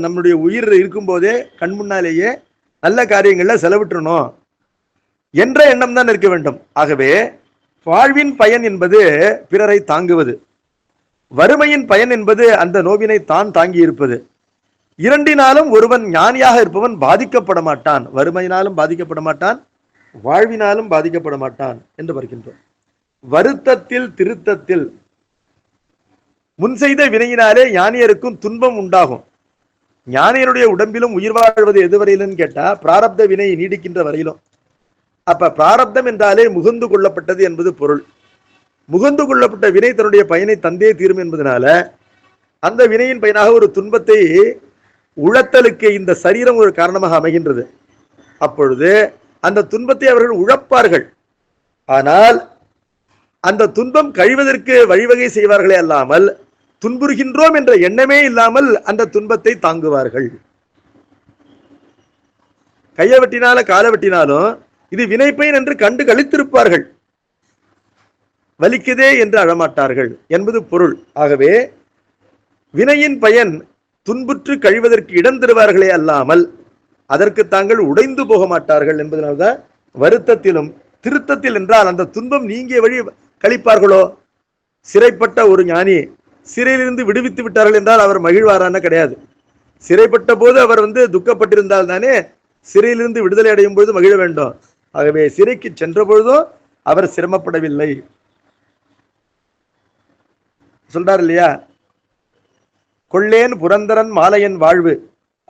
நம்முடைய உயிர் இருக்கும் போதே கண் முன்னாலேயே நல்ல காரியங்கள்ல செலவிட்டுறணும் என்ற எண்ணம் தான் இருக்க வேண்டும். ஆகவே வாழ்வின் பயன் என்பது பிறரை தாங்குவது, வறுமையின் பயன் என்பது அந்த நோவினை தான் தாங்கி இருப்பது. இரண்டினாலும் ஒருவன் ஞானியாக இருப்பவன் பாதிக்கப்பட மாட்டான். வறுமையினாலும் பாதிக்கப்பட மாட்டான், வாழ்வினாலும் பாதிக்கப்பட மாட்டான் என்று பார்க்கின்றோம். வருத்தத்தில் திருத்தத்தில் முன் செய்த வினையினாலே ஞானியருக்கும் துன்பம் உண்டாகும். ஞானியருடைய உடம்பிலும் உயிர் வாழ்வது எதுவரையிலும் கேட்டா பிராரப்த வினை நீடிக்கின்ற வரையிலும். அப்ப பிராரப்தம் என்றாலே முகந்து கொள்ளப்பட்டது என்பது பொருள். முகந்து கொள்ளப்பட்ட வினை தன்னுடைய பயனை தந்தே தீரும் என்பதனால அந்த வினையின் பயனாக ஒரு துன்பத்தை உழத்தலுக்கு இந்த சரீரம் ஒரு காரணமாக அமைகின்றது. அப்பொழுது அந்த துன்பத்தை அவர்கள் உழப்பார்கள். ஆனால் அந்த துன்பம் கழிவதற்கு வழிவகை செய்வார்களே அல்லாமல் துன்புறுகின்றோம் என்ற எண்ணமே இல்லாமல் அந்த துன்பத்தை தாங்குவார்கள். கையை வெட்டினால காலை வெட்டினாலும் இது வினைப்பயன் என்று கண்டு கழித்திருப்பார்கள், வலிக்குதே என்று அழமாட்டார்கள் என்பது பொருள். ஆகவே வினையின் பயன் துன்புற்று கழிவதற்கு இடம் தருவார்களே அல்லாமல் அதற்கு தாங்கள் உடைந்து போக மாட்டார்கள் என்பதனால்தான் வருத்தத்திலும் திருத்தத்தில் என்றால் அந்த துன்பம் நீங்கிய வழி கழிப்பார்களோ. சிறைப்பட்ட ஒரு ஞானி சிறையிலிருந்து விடுவித்து விட்டார்கள் என்றால் அவர் மகிழ்வாரான கிடையாது. சிறைப்பட்ட போது அவர் துக்கப்பட்டிருந்தால் தானே சிறையிலிருந்து விடுதலை அடையும் பொழுது மகிழ வேண்டும். ஆகவே சிறைக்கு சென்ற பொழுதும் அவர் சிரமப்படவில்லை. சொல்றார் இல்லையா, கொள்ளேன் புரந்தரன் மாலையன் வாழ்வு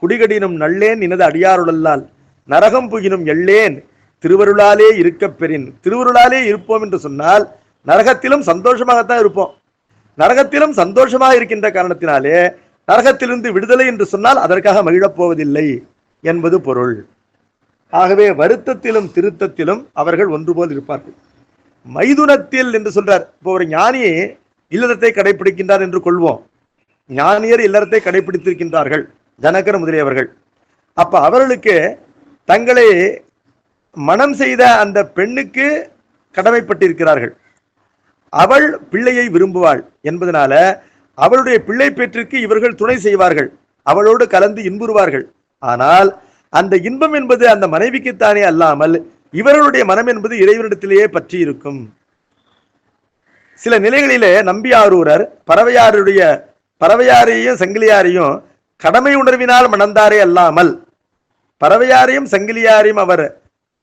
குடிகடினும் நள்ளேன் இனது அடியாருளல்லால் நரகம் புகினும் எள்ளேன் திருவருளாலே இருக்க பெறின். திருவருளாலே இருப்போம் என்று சொன்னால் நரகத்திலும் சந்தோஷமாகத்தான் இருப்போம். நரகத்திலும் சந்தோஷமாக இருக்கின்ற காரணத்தினாலே நரகத்திலிருந்து விடுதலை என்று சொன்னால் அதற்காக மகிழப் போவதில்லை என்பது பொருள். ஆகவே வருத்தத்திலும் திருத்தத்திலும் அவர்கள் ஒன்று போல் இருப்பார்கள். மைதுனத்தில் என்று சொல்றார். இப்போ ஒரு ஞானி இல்லறத்தை கடைபிடிக்கின்றார் என்று கொள்வோம். ஞானியர் இல்லறத்தை கடைபிடித்திருக்கின்றார்கள், ஜனகர் முதலியவர்கள். அப்ப அவர்களுக்கு தங்களை மனம் செய்த அந்த பெண்ணுக்கு கடமைப்பட்டிருக்கிறார்கள். அவள் பிள்ளையை விரும்புவாள் என்பதனால அவளுடைய பிள்ளை பெற்றிற்கு இவர்கள் துணை செய்வார்கள், அவளோடு கலந்து இன்புறுவார்கள். ஆனால் அந்த இன்பம் என்பது அந்த மனைவிக்குத்தானே அல்லாமல் இவர்களுடைய மனம் என்பது இறைவனிடத்திலேயே பற்றி இருக்கும். சில நிலைகளிலே நம்பியாரூரர் பறவையாரையும் சங்கிலியாரையும் கடமை உணர்வினால் மணந்தாரே அல்லாமல் பறவையாரையும் சங்கிலியாரையும் அவர்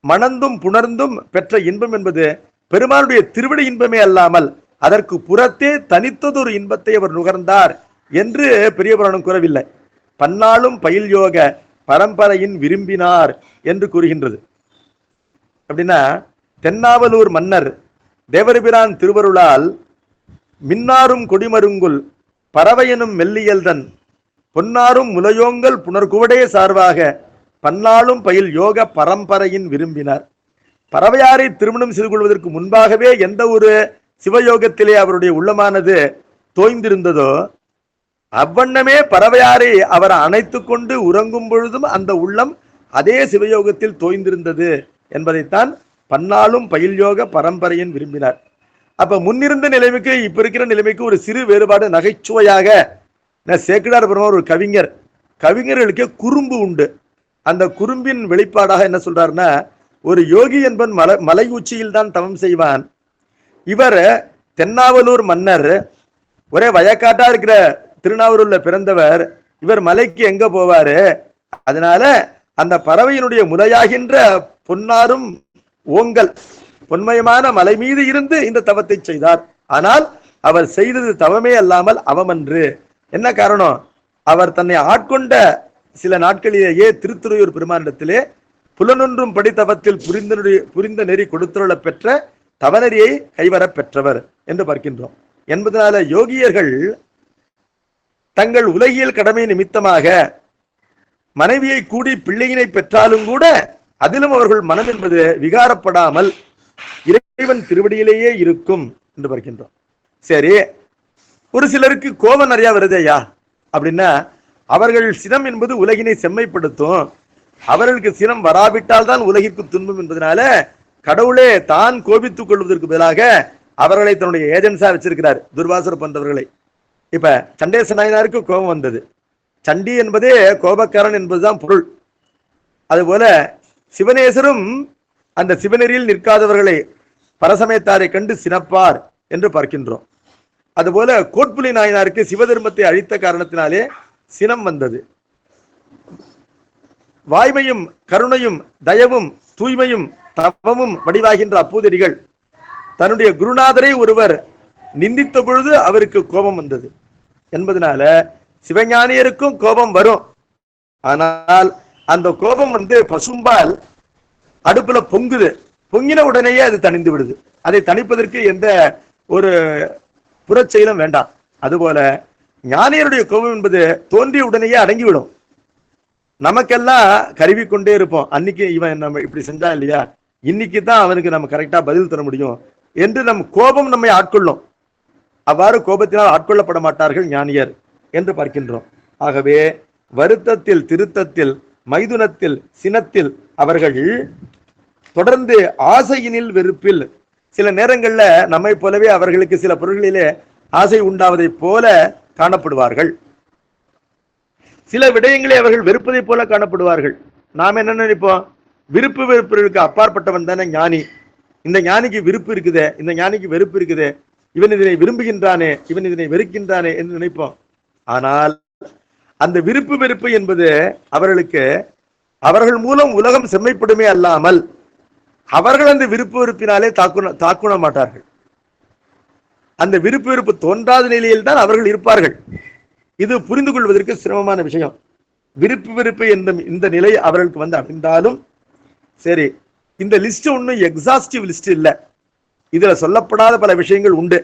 மணந்தும் புணர்ந்தும் பெற்ற இன்பம் என்பது பெருமானுடைய திருவிடை இன்பமே அல்லாமல் அதற்கு புறத்தே தனித்ததொரு இன்பத்தை அவர் நுகர்ந்தார் என்று பெரிய புராணம் கூறவில்லை. பன்னாலும் பயில் யோக பரம்பரையின் விரும்பினார் என்று கூறுகின்றது. அப்படின்னா தென்னாவலூர் மன்னர் தேவர்பிரான் திருவருளால் மின்னாரும் கொடிமருங்குல் பறவையனும் மெல்லியல்தன் பொன்னாரும் முலையோங்கல் புனர்குவடே சார்பாக பன்னாளும் பயில் யோக பரம்பரையின் விரும்பினார். பறவையாரை திருமணம் செய்து கொள்வதற்கு முன்பாகவே எந்த ஒரு சிவயோகத்திலே அவருடைய உள்ளமானது தோய்ந்திருந்ததோ அவ்வண்ணமே பறவையாரை அவர் அணைத்து கொண்டு உறங்கும் பொழுதும் அந்த உள்ளம் அதே சிவயோகத்தில் தோய்ந்திருந்தது என்பதைத்தான் பன்னாளும் பயில் யோக பரம்பரையின் விரும்பினார். அப்ப முன்னிருந்த நிலைமைக்கு இப்ப இருக்கிற நிலைமைக்கு ஒரு சிறு வேறுபாடு நகைச்சுவையாக சேக்கிழார் பெருமாள் ஒரு கவிஞர், கவிஞர்களுக்கு குறும்பு உண்டு. அந்த குறும்பின் வெளிப்பாடாக என்ன சொல்றாருன்னா, ஒரு யோகி என்பன் மலை உச்சியில் தான் தவம் செய்வான். இவர் தென்னாவலூர் மன்னர், ஒரே வயக்காட்டா இருக்கிற திருநாவலூர்ல பிறந்தவர். இவர் மலைக்கு எங்க போவாரு? அதனால அந்த பறவையினுடைய முலையாகின்ற பொன்னாரும் ஓங்கல் பொன்மயமான மலை மீது இருந்து இந்த தவத்தை செய்தார். ஆனால் அவர் செய்தது தவமே அல்லாமல் அவமன்று. என்ன காரணம்? அவர் தன்னை ஆட்கொண்ட சில நாட்களிலேயே திருத்துறையூர் பெருமானிடத்திலே புலனொன்றும் படித்தவத்தில் புரிந்த நெறி கொடுத்துள்ள பெற்ற தவநெறியை கைவர பெற்றவர் என்று பார்க்கின்றோம். என்பதனால யோகியர்கள் தங்கள் உலகியல் கடமை நிமித்தமாக மனைவியை கூடி பிள்ளையினை பெற்றாலும் கூட அதிலும் அவர்கள் மனம் என்பது விகாரப்படாமல் இறைவன் திருவடியிலேயே இருக்கும் என்று பார்க்கின்றோம். சரி, ஒரு சிலருக்கு கோபம் நிறைய வருதையா அப்படின்னா, அவர்கள் சினம் என்பது உலகினை செம்மைப்படுத்தும். அவர்களுக்கு சினம் வராவிட்டால் தான் உலகிற்கு துன்பம் என்பதனால கடவுளே தான் கோபித்துக் கொள்வதற்கு பதிலாக அவர்களை தன்னுடைய ஏஜென்ஸா வச்சிருக்கிறார், துர்வாசர் போன்றவர்களை. இப்ப சண்டேச நாயனாருக்கு கோபம் வந்தது. சண்டி என்பதே கோபக்காரன் என்பதுதான் பொருள். அதுபோல சிவனேசரும் அந்த சிவநெறியில் நிற்காதவர்களை பரசமயத்தாரை கண்டு சினப்பார் என்று பார்க்கின்றோம். அதுபோல கோட்புலி நாயனாருக்கு சிவதர்மத்தை அழித்த காரணத்தினாலே சினம் வந்தது. வாய்மையும் கருணையும் தயவும் தூய்மையும் தவமும் வடிவாகின்ற அப்பூதடிகள் தன்னுடைய குருநாதரை ஒருவர் நிந்தித்த பொழுது அவருக்கு கோபம் வந்தது என்பதனால சிவஞானியருக்கும் கோபம் வரும். ஆனால் அந்த கோபம் பசும்பால் அடுப்புல பொங்குது, பொங்கின உடனேயே அது தணிந்து விடுது. அதை தணிப்பதற்கு எந்த ஒரு புறச்செயலும் வேண்டாம். அதுபோல ஞானியருடைய கோபம் என்பது தோன்றிய உடனேயே அடங்கிவிடும். நமக்கெல்லாம் கருவி கொண்டே இருப்போம். அன்னைக்கு இவன் நம்ம இப்படி செஞ்சா இல்லையா, இன்னைக்கு தான் அவனுக்கு நம்ம கரெக்டா பதில் தர முடியும் என்று நம் கோபம் நம்மை ஆட்கொள்ளும். அவ்வாறு கோபத்தினால் ஆட்கொள்ளப்பட மாட்டார்கள் ஞானியர் என்று பார்க்கின்றோம். ஆகவே வருத்தத்தில் திருத்தத்தில் மைதுனத்தில் சினத்தில் அவர்கள் தொடர்ந்து ஆசையினில் வெறுப்பில், சில நேரங்கள்ல நம்மை போலவே அவர்களுக்கு சில பொருள்களிலே ஆசை உண்டாவதை போல காணப்படுவார்கள். சில விடயங்களை அவர்கள் வெறுப்பதை போல காணப்படுவார்கள். நாம் என்ன நினைப்போம்? விருப்பு வெறுப்புகளுக்கு அப்பாற்பட்டவன் தானே ஞானி. இந்த ஞானிக்கு விருப்பு இருக்குதே, இந்த ஞானிக்கு வெறுப்பு இருக்குதே, இவன் இதனை விரும்புகின்றானே, இவன் இதனை வெறுக்கின்றானே என்று நினைப்போம். ஆனால் அந்த விருப்பு வெறுப்பு என்பது அவர்களுக்கு அவர்கள் மூலம் உலகம் செம்மைப்படுமே அல்லாமல் அவர்கள் அந்த விருப்பு வெறுப்பினாலே தாக்குண மாட்டார்கள். அந்த விருப்பு வெறுப்பு தோன்றாத நிலையில் தான் அவர்கள் இருப்பார்கள். இது புரிந்து கொள்வதற்கு சிரமமான விஷயம். விருப்பு வெறுப்பு என்ற இந்த நிலை அவர்களுக்கு அமைந்தாலும் சரி, இந்த லிஸ்ட் ஒன்றும் எக்ஸாஸ்டிவ் லிஸ்ட் இல்லை. இதுல சொல்லப்படாத பல விஷயங்கள் உண்டு.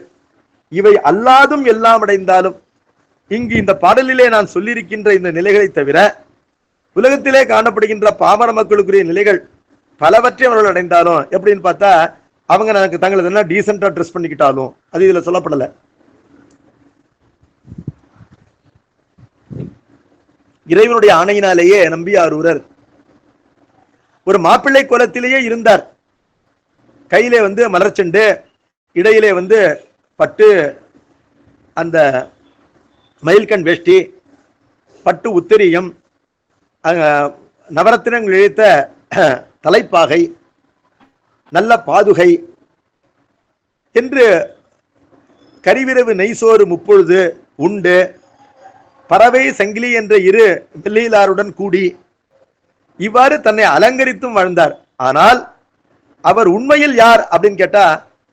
இவை அல்லாதும் எல்லாம் அடைந்தாலும் இங்கு இந்த பாடலிலே நான் சொல்லியிருக்கின்ற இந்த நிலைகளை தவிர உலகத்திலே காணப்படுகின்ற பாமர மக்களுக்குரிய நிலைகள் பலவற்றை அவர்கள் அடைந்தாலும் எப்படின்னு பார்த்தா, அவங்க எனக்கு தங்களை என்ன டீசெண்டா ட்ரெஸ் பண்ணிக்கிட்டாலும் அது இதுல சொல்லப்படல. இறைவனுடைய ஆணையினாலேயே நம்பியாரூரர் ஒரு மாப்பிள்ளை கோலத்திலேயே இருந்தார். கையிலே மலர்ச்செண்டு, இடையிலே பட்டு அந்த மயில்கண் வேஷ்டி, பட்டு உத்திரியம், நவரத்தினங்கள் இழைத்த தலைப்பாகை, நல்ல பாதுகை என்று கரிவிரவு நெய்சோறு முப்பொழுது உண்டு, பறவை சங்கிலி என்ற இரு வெள்ளியிலாருடன் கூடி இவ்வாறு தன்னை அலங்கரித்தும் வாழ்ந்தார். ஆனால் அவர் உண்மையில் யார் அப்படின்னு கேட்டா,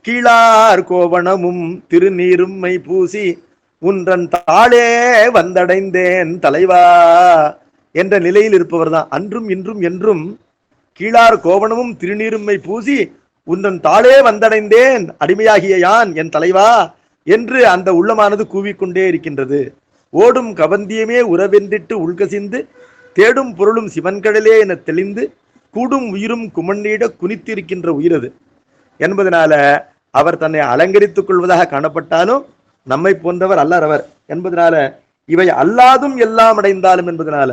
கீழார் கோவணமும் திருநீரும்மை பூசி உன்றன் தாளே வந்தடைந்தேன் தலைவா என்ற நிலையில் இருப்பவர் தான். அன்றும் இன்றும் என்றும் கீழார் கோவணமும் திருநீரும்மை பூசி உந்தன் தாளே வந்தடைந்தேன் அடிமையாகிய யான் என் தலைவா என்று அந்த உள்ளமானது கூவிக்கொண்டே இருக்கின்றது. ஓடும் கவந்தியமே உறவென்றிட்டு உள்கசிந்து தேடும் பொருளும் சிவன்கடலே என தெளிந்து கூடும் உயிரும் குமண்ணீட குனித்திருக்கின்ற உயிரது என்பதனால அவர் தன்னை அலங்கரித்துக் கொள்வதாக காணப்பட்டாலும் நம்மை போன்றவர் அல்லர் அவர் என்பதனால இவை அல்லாதும் எல்லாம் அடைந்தாலும் என்பதனால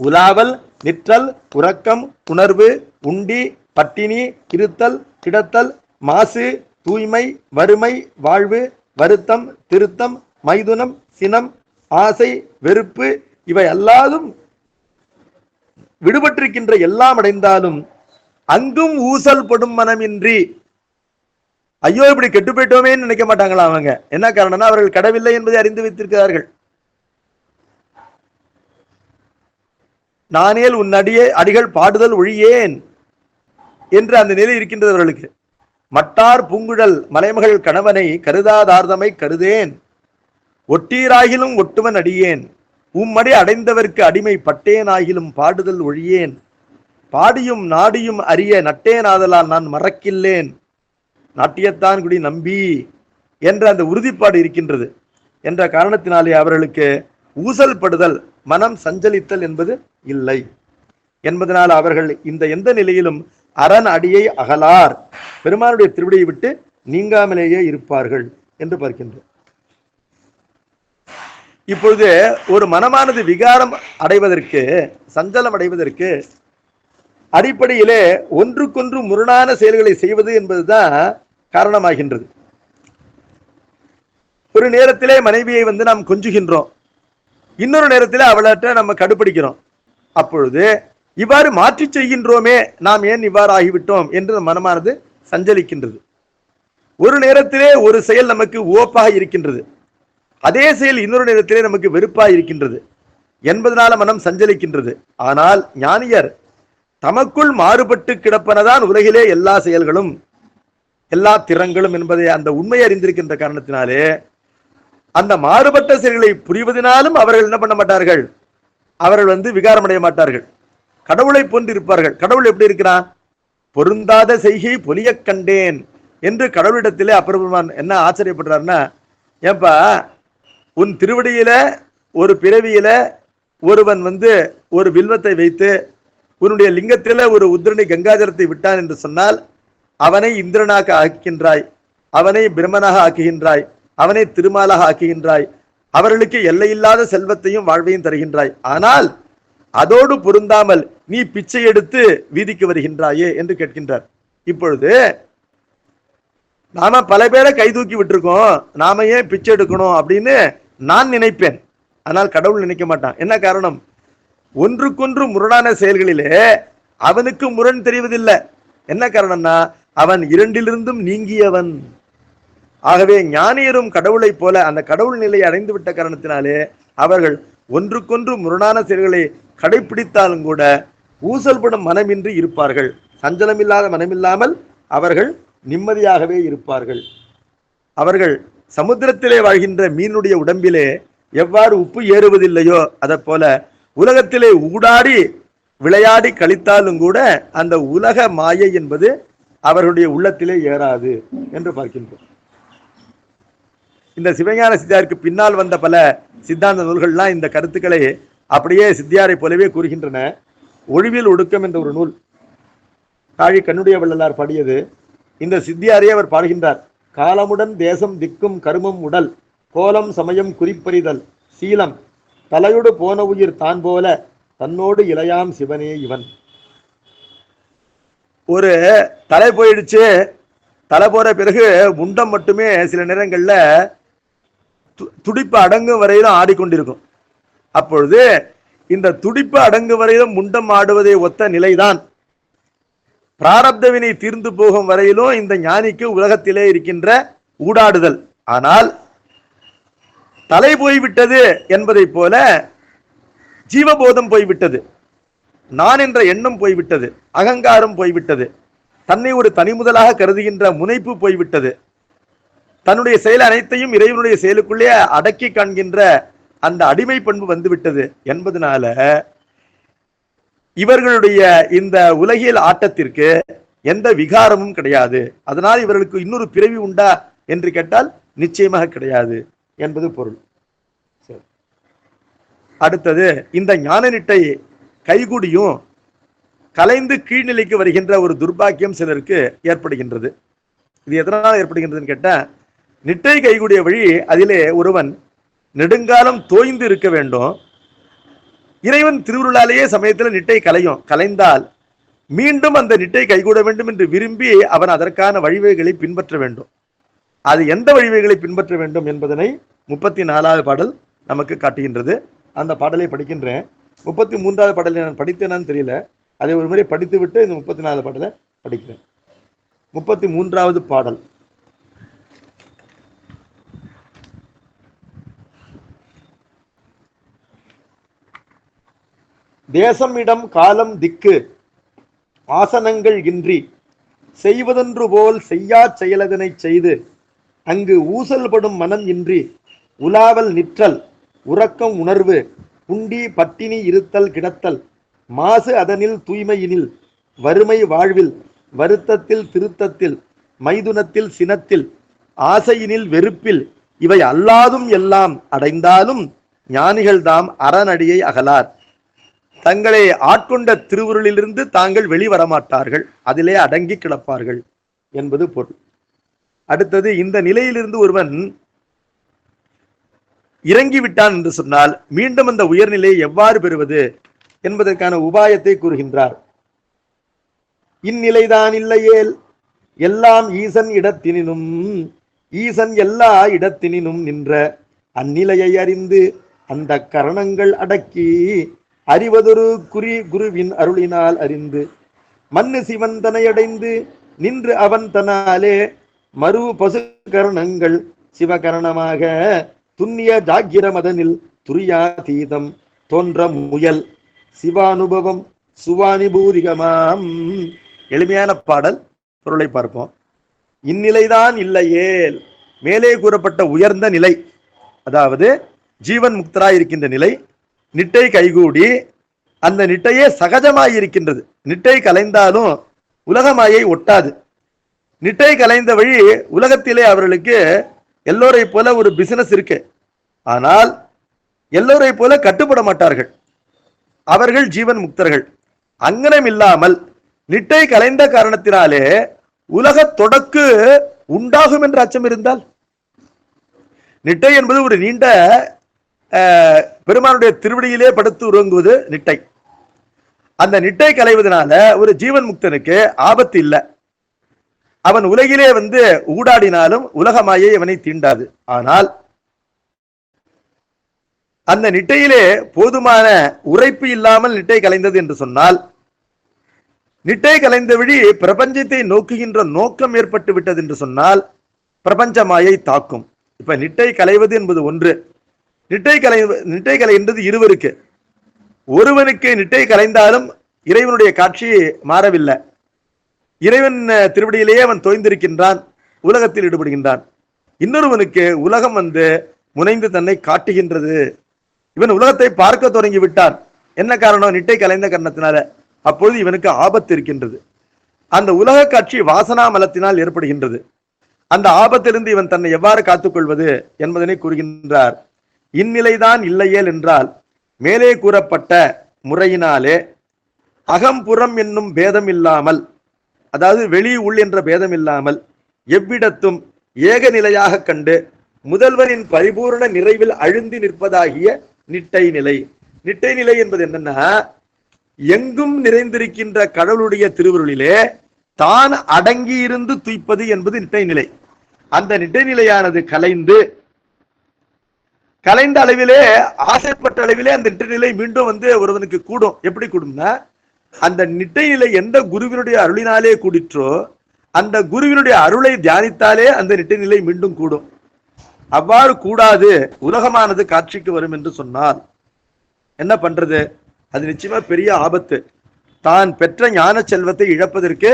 உலாவல், நிற்றல், உறக்கம், உணர்வு, உண்டி, பட்டினி, இருத்தல், கிடத்தல், மாசு, தூய்மை, வறுமை, வாழ்வு, வருத்தம், திருத்தம், மைதுனம், சினம், ஆசை, வெறுப்பு இவை அல்லாதும் விடுபட்டிருக்கின்ற எல்லாம் அடைந்தாலும் அங்கும் ஊசல் படும் மனமின்றி ஐயோ இப்படி கெட்டு போயிட்டோமே நினைக்க மாட்டாங்களா? அவங்க என்ன காரணம்னா அவர்கள் கடவில்லை என்பதை அறிந்து வைத்திருக்கிறார்கள். நானேல் உன் அடிகள் பாடுதல் ஒழியேன் என்று அந்த நிலை இருக்கின்றது அவர்களுக்கு. மட்டார் பூங்குழல் மலைமகள் கணவனை கருதாதார்தமை கருதேன் ஒட்டீராகிலும் ஒட்டுவன் அடியேன் உம்மடி அடைந்தவர்க்கு அடிமை பட்டேனாகிலும் பாடுதல் ஒழியேன் பாடியும் நாடியும் அறிய நட்டேனாதலால் நான் மறக்கில்லேன் நாட்டியத்தான் குடி நம்பி என்ற அந்த உறுதிப்பாடு இருக்கின்றது என்ற காரணத்தினாலே அவர்களுக்கு ஊசல் படுதல், மனம் சஞ்சலித்தல் என்பது இல்லை என்பதனால் அவர்கள் இந்த எந்த நிலையிலும் அரண் அடியை அகலார், பெருமானுடைய திருவடியை விட்டு நீங்காமலேயே இருப்பார்கள் என்று பார்க்கின்றோம். இப்பொழுது ஒரு மனமானது விகாரம் அடைவதற்கு, சஞ்சலம் அடைவதற்கு அடிப்படையிலே ஒன்றுக்கொன்று முரணான செயல்களை செய்வது என்பதுதான் காரணமாகின்றது. ஒரு நேரத்திலே மனைவியை நாம் கொஞ்சுகின்றோம், இன்னொரு நேரத்திலே அவள்கிட்ட நம்ம கடுப்பிடிக்கிறோம். அப்பொழுது இவ்வாறு மாற்றி செய்கின்றோமே, நாம் ஏன் இவ்வாறு ஆகிவிட்டோம் என்று மனமானது சஞ்சலிக்கின்றது. ஒரு நேரத்திலே ஒரு செயல் நமக்கு உவப்பாக இருக்கின்றது, அதே செயல் இன்னொரு நேரத்திலே நமக்கு வெறுப்பாக இருக்கின்றது என்பதனால மனம் சஞ்சலிக்கின்றது. ஆனால் ஞானியர் தமக்குள் மாறுபட்டு கிடப்பனதான் உலகிலே எல்லா செயல்களும் எல்லா திறங்களும் என்பதை அந்த உண்மை அறிந்திருக்கின்ற காரணத்தினாலே அந்த மாறுபட்ட செயல்களை புரிவதனாலும் அவர்கள் என்ன பண்ண மாட்டார்கள், அவர்கள் விகாரம் அடைய மாட்டார்கள். கடவுளை போன்று இருப்பார்கள். கடவுள் எப்படி இருக்கிறான்? பொருந்தாத செய்கை பொலிய கண்டேன் என்று கடவுளிடத்திலே அப்பெருமான் என்ன ஆச்சரியப்படுறாருன்னா, ஏன்பா உன் திருவடியில ஒரு பிறவியில ஒருவன் ஒரு வில்வத்தை வைத்து உன்னுடைய லிங்கத்தில ஒரு உத்திரணி கங்காஜலத்தை விட்டான் என்று சொன்னால் அவனை இந்திரனாக ஆக்குகின்றாய், அவனை பிரம்மனாக ஆக்குகின்றாய், அவனை திருமாலாக ஆக்குகின்றாய், அவர்களுக்கு எல்லையில்லாத செல்வத்தையும் வாழ்வையும் தருகின்றாய். ஆனால் அதோடு பொருந்தாமல் நீ பிச்சை எடுத்து வீதிக்கு வருகின்றாயே என்று கேட்கின்றார். இப்பொழுது நாம பல பேரை கை தூக்கி விட்டுருக்கோம், நாம ஏன் பிச்சை எடுக்கணும் அப்படின்னு நான் நினைப்பேன். ஆனால் கடவுள் நினைக்க மாட்டான். என்ன காரணம்? ஒன்றுக்கொன்று முரணான செயல்களிலே அவனுக்கு முரண் தெரிவதில்லை. என்ன காரணம்னா அவன் இரண்டிலிருந்தும் நீங்கியவன். ஆகவே ஞானியரும் கடவுளை போல அந்த கடவுள் நிலையை அடைந்து விட்ட காரணத்தினாலே அவர்கள் ஒன்றுக்கொன்று முரணான செயல்களை கடைபிடித்தாலும் கூட ஊசல்படும் மனமின்றி இருப்பார்கள். சஞ்சலமில்லாத மனமில்லாமல் அவர்கள் நிம்மதியாகவே இருப்பார்கள். அவர்கள் சமுத்திரத்திலே வாழ்கின்ற மீனுடைய உடம்பிலே எவ்வாறு உப்பு ஏறுவதில்லையோ அதை போல உலகத்திலே ஊடாடி விளையாடி கழித்தாலும் கூட அந்த உலக மாயை என்பது அவர்களுடைய உள்ளத்திலே ஏறாது என்று பார்க்கின்றோம். இந்த சிவஞான சித்தியாருக்கு பின்னால் வந்த பல சித்தாந்த நூல்கள்லாம் இந்த கருத்துக்களை அப்படியே சித்தியாரை போலவே கூறுகின்றன. ஒழிவில் ஒடுக்கம் என்ற ஒரு நூல் காழி கண்ணுடைய வள்ளலார் பாடியது. இந்த சித்தியாரே அவர் பாடுகின்றார். காலமுடன் தேசம் திக்கும் கருமம் உடல் கோலம் சமயம் குறிப்பறிதல் சீலம் தலையோடு போன உயிர் தான் போல தன்னோடு இளையாம் சிவனே இவன். ஒரு தலை போயிடுச்சு, தலை போற பிறகு முண்டம் மட்டுமே சில நேரங்கள்ல துடிப்பு அடங்கும் வரையிலும் ஆடிக்கொண்டிருக்கும். அப்பொழுது இந்த துடிப்பு அடங்கும் வரையிலும் முண்டம் ஆடுவதை ஒத்த நிலைதான் பிராரப்தவினை தீர்ந்து போகும் வரையிலும் இந்த ஞானிக்கு உலகத்திலே இருக்கின்ற ஊடாடுதல். ஆனால் தலை போய்விட்டது என்பதை போல ஜீவபோதம் போய்விட்டது, நான் என்ற எண்ணம் போய்விட்டது, அகங்காரம் போய்விட்டது, தன்னை ஒரு தனி முதலாக கருதுகின்ற முனைப்பு போய்விட்டது, தன்னுடைய செயல் அனைத்தையும் இறைவனுடைய செயலுக்குள்ளே அடக்கி காண்கின்ற அந்த அடிமை பண்பு வந்துவிட்டது என்பதனால இவர்களுடைய இந்த உலகியல் ஆட்டத்திற்கு எந்த விகாரமும் கிடையாது. அதனால் இவர்களுக்கு இன்னொரு பிறவி உண்டா என்று கேட்டால் நிச்சயமாக கிடையாது என்பது பொருள். அடுத்தது, இந்த ஞான நிட்டை கைகூடியும் கலைந்து கீழ்நிலைக்கு வருகின்ற ஒரு துர்பாக்கியம் சிலருக்கு ஏற்படுகின்றது. இது எதனால் ஏற்படுகின்றதுன்னு கேட்டா, நிட்டை கைகூடிய வழி அதிலே ஒருவன் நெடுங்காலம் தோய்ந்து இருக்க வேண்டும். இறைவன் திருவுருளாலேயே சமயத்தில் நிட்டை கலைந்தால் மீண்டும் அந்த நிட்டை கைகூட வேண்டும் என்று விரும்பி அவன் அதற்கான வழிவகைகளை பின்பற்ற வேண்டும். அது எந்த வழிவகைகளை பின்பற்ற வேண்டும் என்பதனை 34வது பாடல் நமக்கு காட்டுகின்றது. அந்த பாடலை படிக்கின்றேன். 33வது பாடலை நான் படித்தேனான்னு தெரியல, அதை ஒரு முறை படித்து விட்டு இந்த 34வது பாடலை படிக்கிறேன். 33வது பாடல். தேசம் இடம் காலம் திக்கு ஆசனங்கள் இன்றி செய்வதொன்று போல் செய்யா செயலதனை செய்து அங்கு ஊசல்படும் மனம் இன்றி உலாவல் நிற்றல் உறக்கம் உணர்வு உண்டி பட்டினி இருத்தல் கிடத்தல் மாசு அதனில் தூய்மையினில் வறுமை வாழ்வில் வருத்தத்தில் திருத்தத்தில் மைதுனத்தில் சினத்தில் ஆசையினில் வெறுப்பில் இவை அல்லாதும் எல்லாம் அடைந்தாலும் ஞானிகள்தாம் அறநடியை அகலார். தங்களை ஆட்கொண்ட திருவுருளிலிருந்து தாங்கள் வெளிவரமாட்டார்கள், அதிலே அடங்கி கிடப்பார்கள் என்பது பொருள். அடுத்தது, இந்த நிலையிலிருந்து ஒருவன் இறங்கிவிட்டான் என்று சொன்னால் மீண்டும் அந்த உயர்நிலையை எவ்வாறு பெறுவது என்பதற்கான உபாயத்தை கூறுகின்றார். இந்நிலைதான் இல்லையேல் எல்லாம் ஈசன் இடத்தினும் ஈசன் எல்லா இடத்தினும் நின்ற அந்நிலையை அறிந்து அந்த கரணங்கள் அடக்கி அறிவதொரு குருவின் அருளினால் அறிந்து மண்ணு சிவந்தனை அடைந்து நின்று அவன் தனாலே மறு பசு கரணங்கள் சிவகரணமாக துண்ணிய ஜாகிர மதனில் துரியாதீதம் தோன்ற முயல் சிவானுபவம் சுவானிபூதிகமாம். எளிமையான பாடல், பொருளை பார்ப்போம். இந்நிலைதான் இல்லையேல், மேலே கூறப்பட்ட உயர்ந்த நிலை, அதாவது ஜீவன் முக்தராய் இருக்கின்ற நிலை, நிட்டை கைகூடி அந்த நிட்டையே சகஜமாய் இருக்கின்றது. நிட்டை கலைந்தாலும் உலகமாயை ஒட்டாது. நிட்டை கலைந்த வழி உலகத்திலே அவர்களுக்கு எல்லோரை போல ஒரு பிசினஸ் இருக்கு, ஆனால் எல்லோரை போல கட்டுப்பட மாட்டார்கள். அவர்கள் ஜீவன் முக்தர்கள். அங்கனம் இல்லாமல் நிட்டை கலைந்த காரணத்தினாலே உலக தொடக்கு உண்டாகும் என்ற அச்சம் இருந்தால், நிட்டை என்பது ஒரு நீண்ட பெருமானுடைய திருவடியிலே படுத்து உறங்குவது நிட்டை. அந்த நிட்டை கலைவதனால ஒரு ஜீவன் முக்தனுக்கு ஆபத்து இல்லை. அவன் உலகிலே ஊடாடினாலும் உலகமாயை அவனை தீண்டாது. ஆனால் அந்த நிட்டையிலே போதுமான உரைப்பு இல்லாமல் நிட்டை கலைந்தது என்று சொன்னால், நிட்டை கலைந்த வழி பிரபஞ்சத்தை நோக்குகின்ற நோக்கம் ஏற்பட்டு விட்டது என்று சொன்னால் பிரபஞ்ச மாயை தாக்கும். இப்ப நிட்டை கலைவது என்பது ஒன்று, நிட்டை கலைன்றது இருவருக்கு. ஒருவனுக்கு நிட்டை கலைந்தாலும் இறைவனுடைய காட்சி மாறவில்லை. இறைவன் திருவடியிலேயே அவன் தோய்ந்திருக்கின்றான், உலகத்தில் ஈடுபடுகின்றான். இன்னொருவனுக்கு உலகம் முனைந்து தன்னை காட்டுகின்றது. இவன் உலகத்தை பார்க்க தொடங்கி விட்டான். என்ன காரணம்? நிட்டை கலைந்த காரணத்தினால. அப்பொழுது இவனுக்கு ஆபத்து இருக்கின்றது. அந்த உலக காட்சி வாசனா மலத்தினால் ஏற்படுகின்றது. அந்த ஆபத்திலிருந்து இவன் தன்னை எவ்வாறு காத்துக்கொள்வது என்பதனை கூறுகின்றார். இந்நிலைதான் இல்லையேல் என்றால், மேலே கூறப்பட்ட முறையினாலே அகம்புறம் என்னும் பேதம் இல்லாமல், அதாவது வெளி உள் என்ற பேதம் இல்லாமல் எவ்விடத்தும் ஏக நிலையாக கண்டு முதல்வரின் பரிபூர்ண நிறைவில் அழுந்தி நிற்பதாகிய நிட்டை நிலை. நிட்டை நிலை என்பது என்னன்னா, எங்கும் நிறைந்திருக்கின்ற கடவுளுடைய திருவருளிலே தான் அடங்கியிருந்து துய்ப்பது என்பது நிட்டை நிலை. அந்த நிட்டை நிலையானது கலைந்த அளவிலே, ஆசைப்பட்ட அளவிலே அந்த நிட்டை நிலை மீண்டும் ஒருவனுக்கு கூடும். எப்படி கூடும்னா, அந்த நிட்டை நிலை எந்த குருவினுடைய அருளினாலே கூடிற்றோ அந்த குருவினுடைய அருளை தியானித்தாலே அந்த நிட்டை நிலை மீண்டும் கூடும். அவ்வாறு கூடாது, உலகமானது காட்சிக்கு வரும் என்று சொன்னால் என்ன பண்றது? அது நிச்சயமா பெரிய ஆபத்து. தான் பெற்ற ஞான செல்வத்தை இழப்பதற்கு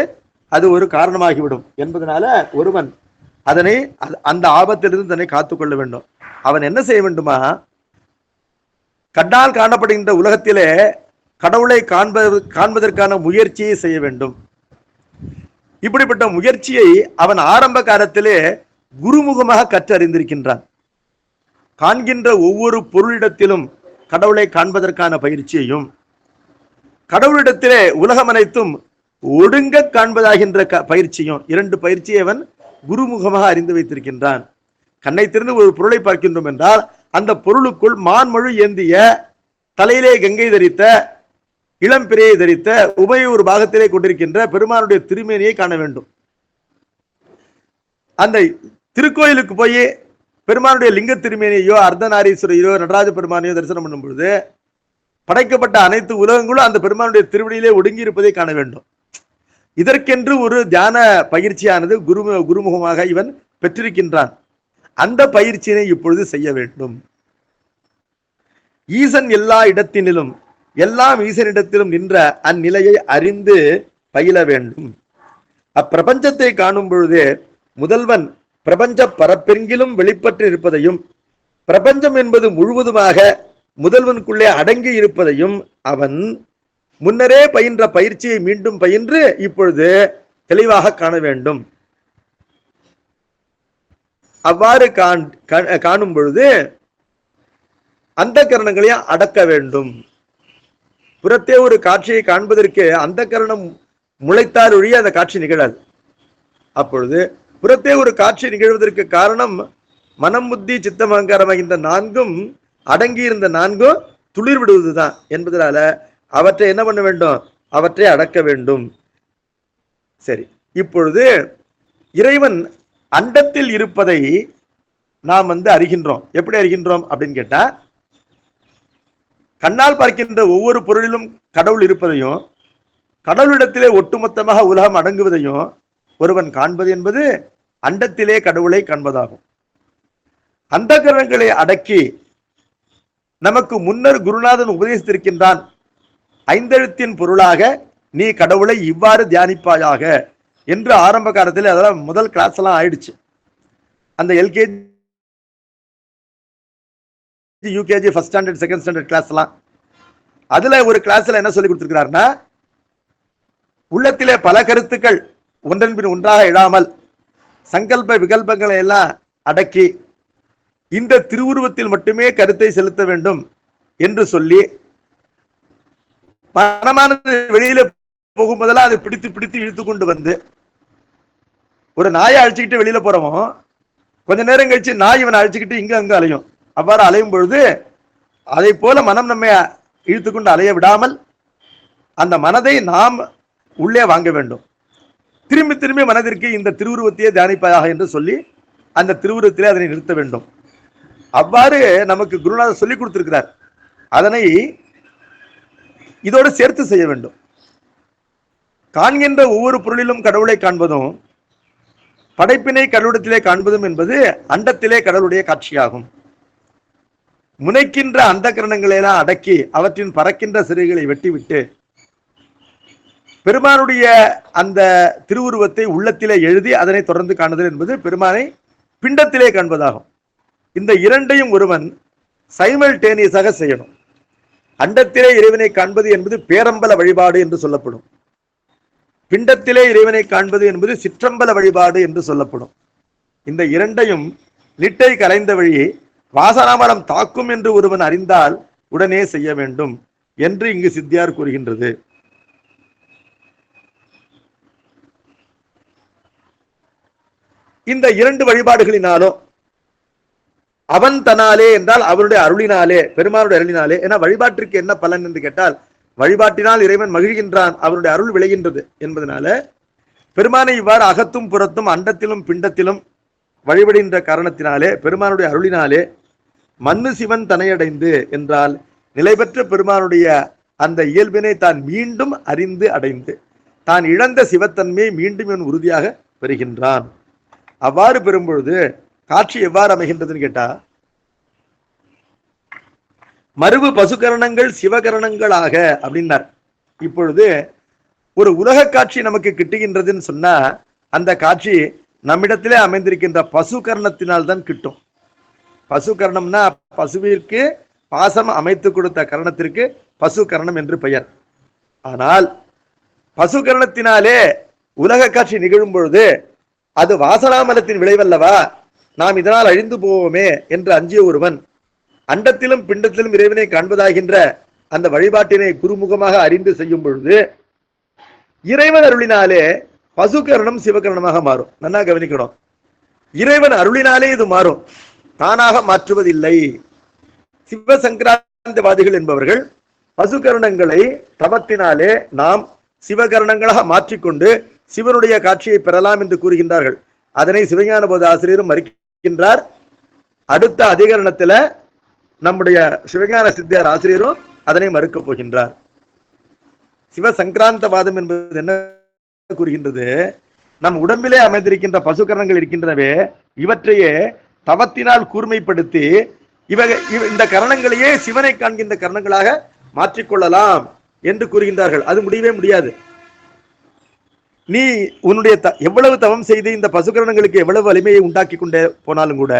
அது ஒரு காரணமாகிவிடும் என்பதனால ஒருவன் அந்த ஆபத்திலிருந்து தன்னை காத்துக்கொள்ள வேண்டும். அவன் என்ன செய்ய வேண்டுமா? கண்ணால் காணப்படுகின்ற உலகத்திலே கடவுளை காண்பதற்கான முயற்சியை செய்ய வேண்டும். இப்படிப்பட்ட முயற்சியை அவன் ஆரம்ப காலத்திலே குருமுகமாக கற்றறிந்திருக்கின்றான். காண்கின்ற ஒவ்வொரு பொருளிடத்திலும் கடவுளை காண்பதற்கான பயிற்சியையும், கடவுளிடத்திலே உலகம் அனைத்தும் ஒடுங்க காண்பதாகின்ற பயிற்சியும், இரண்டு பயிற்சியை அவன் குருமுகமாக அறிந்து வைத்திருக்கின்றான். கண்ணை திறந்து ஒரு பொருளை பார்க்கின்றோம் என்றால் அந்த பொருளுக்குள் மான்மழு ஏந்திய, தலையிலே கங்கை தரித்த, இளம் பிறையை தரித்த, உபய பாகத்திலே கொண்டிருக்கின்ற பெருமானுடைய திருமேனியை காண வேண்டும். அந்த திருக்கோயிலுக்கு போய் பெருமானுடைய லிங்க திருமேனியோ அர்த்தநாரீஸ்வரையோ நடராஜ பெருமானையோ தரிசனம் பண்ணும் பொழுது படைக்கப்பட்ட அனைத்து உலகங்களும் அந்த பெருமானுடைய திருவடியிலே ஒடுங்கி இருப்பதை காண வேண்டும். இதற்கென்று ஒரு தியான பயிற்சியானது குருமுகமாக இவன் பெற்றிருக்கின்றான். அந்த பயிற்சியினை இப்பொழுது செய்ய வேண்டும். ஈசன் எல்லா இடத்தினிலும் எல்லாம் ஈசனிடத்திலும் நின்ற அந்நிலையை அறிந்து பயில வேண்டும். அப்பிரபஞ்சத்தை காணும் பொழுதே முதல்வன் பிரபஞ்ச பரப்பெங்கிலும் வெளிப்பட்டு இருப்பதையும், பிரபஞ்சம் என்பது முழுவதுமாக முதல்வனுக்குள்ளே அடங்கி இருப்பதையும் அவன் முன்னரே பயின்ற பயிற்சியை மீண்டும் பயின்று இப்பொழுது தெளிவாக காண வேண்டும். அவ்வாறு காணும் பொழுது அந்த கரணங்களை அடக்க வேண்டும். புறத்தே ஒரு காட்சியை காண்பதற்கு அந்த கரணம் முளைத்தால் ஒழிய அந்த காட்சி நிகழாது. அப்பொழுது புறத்தே ஒரு காட்சி நிகழ்வதற்கு காரணம் மனம், புத்தி, சித்தம், அகங்காரம் இந்த நான்கும் அடங்கி இருந்த நான்கும் துளிர் விடுவதுதான் என்பதனால அவற்றை என்ன பண்ண வேண்டும்? அவற்றை அடக்க வேண்டும். சரி, இப்பொழுது இறைவன் அண்டத்தில் இருப்பதை நாம் அறிகின்றோம். எப்படி அறிகின்றோம் அப்படின்னு கேட்டா, கண்ணால் பார்க்கின்ற ஒவ்வொரு பொருளிலும் கடவுள் இருப்பதையும், கடவுளிடத்திலே ஒட்டுமொத்தமாக உலகம் அடங்குவதையும் ஒருவன் காண்பது என்பது அண்டத்திலே கடவுளை காண்பதாகும். அந்த கரணங்களை அடக்கி நமக்கு முன்னர் குருநாதன் உபதேசித்திருக்கின்றான். ஐந்தெழுத்தின் பொருளாக நீ கடவுளை இவ்வாறு தியானிப்பாயாக என்று ஆரம்ப காலத்தில், அதெல்லாம் முதல் கிளாஸ் எல்லாம் ஆயிடுச்சு. அந்த LKG, UKG, first standard, second standard class எல்லாம், அதுல ஒரு கிளாஸ்ல என்ன சொல்லி கொடுத்திருக்கிறாருன்னா, உள்ளத்திலே பல கருத்துக்கள் ஒன்றன் பின் ஒன்றாக இடாமல் சங்கல்ப விகல்பங்களை எல்லாம் அடக்கி இந்த திருவுருவத்தில் மட்டுமே கருத்தை செலுத்த வேண்டும் என்று சொல்லி, மனமானது வெளியில போகும்போதெல்லாம் அதை பிடித்து பிடித்து இழுத்து கொண்டு வந்து, ஒரு நாயை அழிச்சுக்கிட்டு வெளியில போறோமோ, கொஞ்ச நேரம் கழிச்சு நாய் இவனை அழிச்சுக்கிட்டு இங்க அங்க அலையும். அவ்வாறு அலையும் பொழுது அதை போல மனம் நம்மை இழுத்துக்கொண்டு அலைய விடாமல் அந்த மனதை நாம் உள்ளே வாங்க வேண்டும். திரும்பி திரும்பி மனதிற்கு இந்த திருவுருவத்தையே தியானிப்பாயாக என்று சொல்லி அந்த திருவுருவத்திலே அதனை நிறுத்த வேண்டும். அவ்வாறு நமக்கு குருநாதர் சொல்லிக் கொடுத்திருக்கிறார். அதனை இதோடு சேர்த்து செய்ய வேண்டும். காண்கின்ற ஒவ்வொரு பொருளிலும் கடவுளை காண்பதும், படைப்பினை கடவுளத்திலே காண்பதும் என்பது அண்டத்திலே கடவுளுடைய காட்சியாகும். முனைக்கின்ற அந்த கரணங்களை எல்லாம் அடக்கி அவற்றின் பறக்கின்ற சிறைகளை வெட்டிவிட்டு பெருமானுடைய அந்த திருவுருவத்தை உள்ளத்திலே எழுதி அதனை தொடர்ந்து காணுதல் என்பது பெருமானை பிண்டத்திலே காண்பதாகும். இந்த இரண்டையும் ஒருவன் சைமல்டேனியஸாக செய்யணும். அண்டத்திலே இறைவனை காண்பது என்பது பேரம்பல வழிபாடு என்று சொல்லப்படும். பிண்டத்திலே இறைவனை காண்பது என்பது சிற்றம்பல வழிபாடு என்று சொல்லப்படும். இந்த இரண்டையும் நிட்டை கலைந்த வழி வாசனாமலம் தாக்கும் என்று ஒருவன் அறிந்தால் உடனே செய்ய வேண்டும் என்று இங்கு சித்தியார் கூறுகின்றது. இந்த இரண்டு வழிபாடுகளினாலும் அவன் தனாலே என்றால் அவருடைய அருளினாலே, பெருமானுடைய அருளினாலே. ஏன்னா வழிபாட்டிற்கு என்ன பலன் என்று கேட்டால், வழிபாட்டினால் இறைவன் மகிழ்கின்றான், அவருடைய அருள் விளைகின்றது என்பதனால பெருமானை இவ்வாறு அகத்தும் புறத்தும் அண்டத்திலும் பிண்டத்திலும் வழிபடுகின்ற காரணத்தினாலே, பெருமானுடைய அருளினாலே மண்ணு சிவன் தனையடைந்து என்றால் நிலை பெற்ற பெருமானுடைய அந்த இயல்பினை தான் மீண்டும் அறிந்து அடைந்து தான் இழந்த சிவத்தன்மையை மீண்டும் இவன் உறுதியாக பெறுகின்றான். அவ்வாறு பெறும்பொழுது காட்சி எவ்வாறு அமைகின்றதுன்னு கேட்டா, மருவு பசுகரணங்கள் சிவகரணங்களாக அப்படின்னார். இப்பொழுது ஒரு உலக காட்சி நமக்கு கிட்டுகின்றதுன்னு சொன்னா அந்த காட்சி நம்மிடத்திலே அமைந்திருக்கின்ற பசு கரணத்தினால் தான் கிட்டும். பசு கரணம்னா பசுவிற்கு பாசம் அமைத்து கொடுத்த கரணத்திற்கு பசு கரணம் என்று பெயர். ஆனால் பசு கரணத்தினாலே உலக காட்சி நிகழும் பொழுது அது வாசனாமலத்தின் விளைவல்லவா, நாம் இதனால் அழிந்து போவோமே என்று அஞ்சிய ஒருவன் அண்டத்திலும் பிண்டத்திலும் இறைவனை காண்பதாகின்ற அந்த வழிபாட்டினை குருமுகமாக அறிந்து செய்யும் பொழுது இறைவன் அருளினாலே பசுகரணம் சிவகரணமாக மாறும். நல்லா கவனிக்கணும், இறைவன் அருளினாலே இது மாறும், தானாக மாற்றுவதில்லை. சிவசங்கராந்தவாதிகள் என்பவர்கள் பசுகரணங்களை தவத்தினாலே நாம் சிவகரணங்களாக மாற்றிக்கொண்டு சிவனுடைய காட்சியை பெறலாம் என்று கூறுகின்றார்கள். அதனை சிவஞான போத ஆசிரியரும் மறுக்கின்றார். அடுத்த அதிகரணத்துல நம்முடைய சிவஞான சித்தியார் ஆசிரியரும் அதனை மறுக்கப் போகின்றார். சிவசங்கராந்தவாதம் என்பது என்ன கூறுகின்றது? நம் உடம்பிலே அமைந்திருக்கின்ற பசுகரணங்கள் இருக்கின்றனவே, இவற்றையே தவத்தினால் கூர்மைப்படுத்தி இந்த கரணங்களையே சிவனை காண்கின்ற கரணங்களாக மாற்றிக்கொள்ளலாம் என்று கூறுகின்றார்கள். அது முடியவே முடியாது. நீ உன்னுடைய எவ்வளவு தவம் செய்து இந்த பசுகரணங்களுக்கு எவ்வளவு வலிமையை உண்டாக்கி கொண்டே போனாலும் கூட